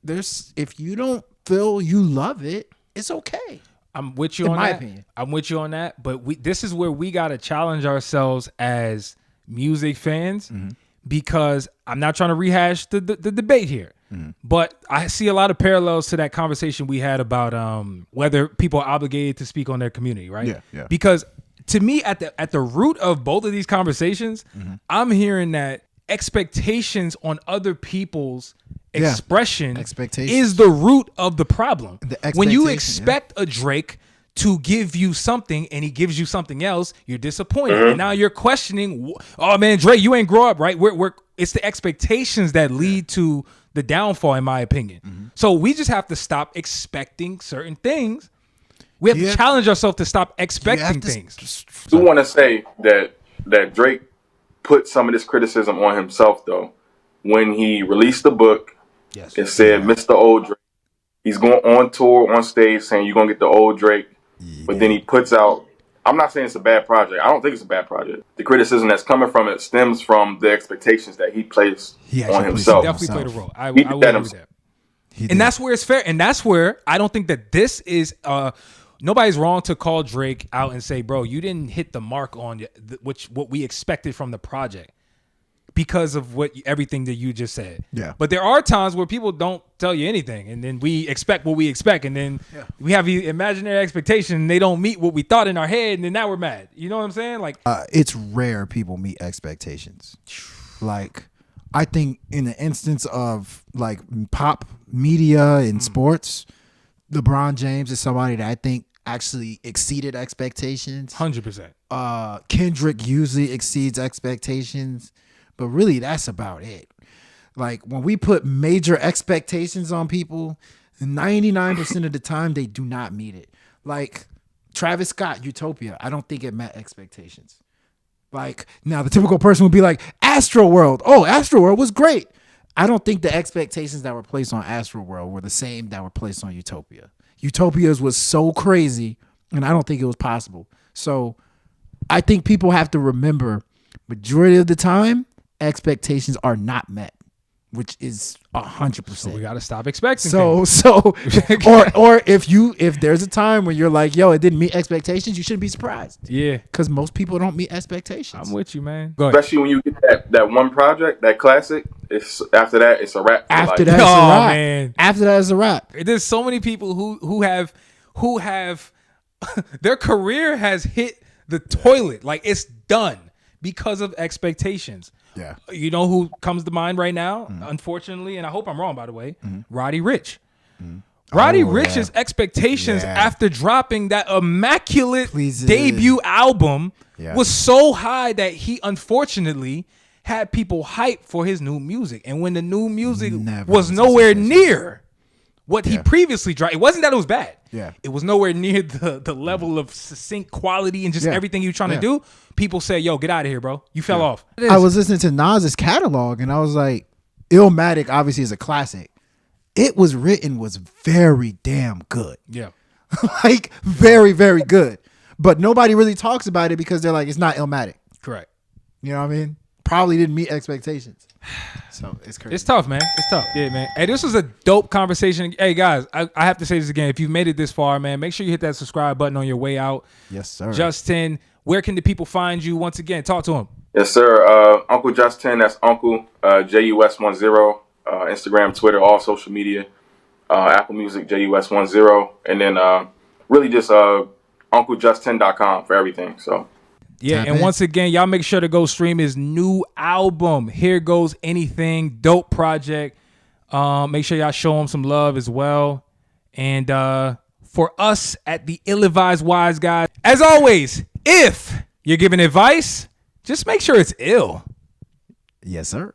if you don't feel you love it, it's okay. I'm with you on that. In my opinion. I'm with you on that. But this is where we got to challenge ourselves as music fans, because I'm not trying to rehash the debate here. But I see a lot of parallels to that conversation we had about whether people are obligated to speak on their community, right? Yeah. Because to me, at the root of both of these conversations, I'm hearing that expectations on other people's expression is the root of the problem. When you expect a Drake to give you something and he gives you something else, you're disappointed. And now you're questioning, oh man, Drake, you ain't grow up, right? It's the expectations that lead to the downfall, in my opinion. So we just have to stop expecting certain things. We have to challenge ourselves to stop expecting things. I do want to say that Drake put some of this criticism on himself, though. When he released the book, it said, Mr. Old Drake. He's going on tour, on stage, saying you're going to get the old Drake. But then he puts out, I'm not saying it's a bad project. I don't think it's a bad project. The criticism that's coming from it stems from the expectations that he placed on himself. He definitely played a role. I will agree with that. And that's where it's fair. And that's where I don't think that this is... nobody's wrong to call Drake out and say, bro, you didn't hit the mark on what we expected from the project because of everything that you just said. Yeah. But there are times where people don't tell you anything, and then we expect what we expect, and then we have the imaginary expectation, and they don't meet what we thought in our head, and then now we're mad. You know what I'm saying? Like, it's rare people meet expectations. Like, I think in the instance of like pop media and sports, LeBron James is somebody that I think actually exceeded expectations. 100%. Kendrick usually exceeds expectations, but really that's about it. Like when we put major expectations on people, 99% of the time they do not meet it. Like Travis Scott, Utopia, I don't think it met expectations. Like now the typical person would be like, Astroworld. Oh, Astroworld was great. I don't think the expectations that were placed on Astroworld were the same that were placed on Utopia. Utopia's was so crazy, and I don't think it was possible. So I think people have to remember, majority of the time, expectations are not met, which is 100%. So we got to stop expecting things. Or if there's a time when you're like, yo, it didn't meet expectations, you shouldn't be surprised. Yeah. Because most people don't meet expectations. I'm with you, man. Especially when you get that one project, that classic, after that, it's a wrap. After that, it's a wrap. Man. After that, it's a wrap. There's so many people who have their career has hit the toilet. Like it's done because of expectations. Yeah. You know who comes to mind right now, unfortunately, and I hope I'm wrong, by the way, Roddy Ricch. Roddy Rich's expectations after dropping that immaculate debut album was so high that he unfortunately had people hyped for his new music. And when the new music was nowhere near what he previously dropped, it wasn't that it was bad. Yeah. It was nowhere near the level of succinct quality and just everything you were trying to do. People say, yo, get out of here, bro. You fell off. I was listening to Nas's catalog and I was like, Illmatic obviously is a classic. It was very damn good. Yeah. Like very, very good. But nobody really talks about it because they're like, it's not Illmatic. Correct. You know what I mean? Probably didn't meet expectations. So it's crazy. It's tough, man. It's tough. Yeah, man. Hey, this was a dope conversation. Hey, guys, I have to say this again. If you've made it this far, man, make sure you hit that subscribe button on your way out. Yes, sir. Justin, where can the people find you? Once again, talk to him. Yes, sir. Uncle Justin, that's Uncle JUS10, Instagram, Twitter, all social media. Apple Music, JUS10, and then really just UncleJust10.com for everything. So. Yeah, and once again, y'all make sure to go stream his new album, Here Goes Anything, dope project. Make sure y'all show him some love as well. And for us at the Ill-Advised Wise Guys, as always, if you're giving advice, just make sure it's ill. Yes, sir.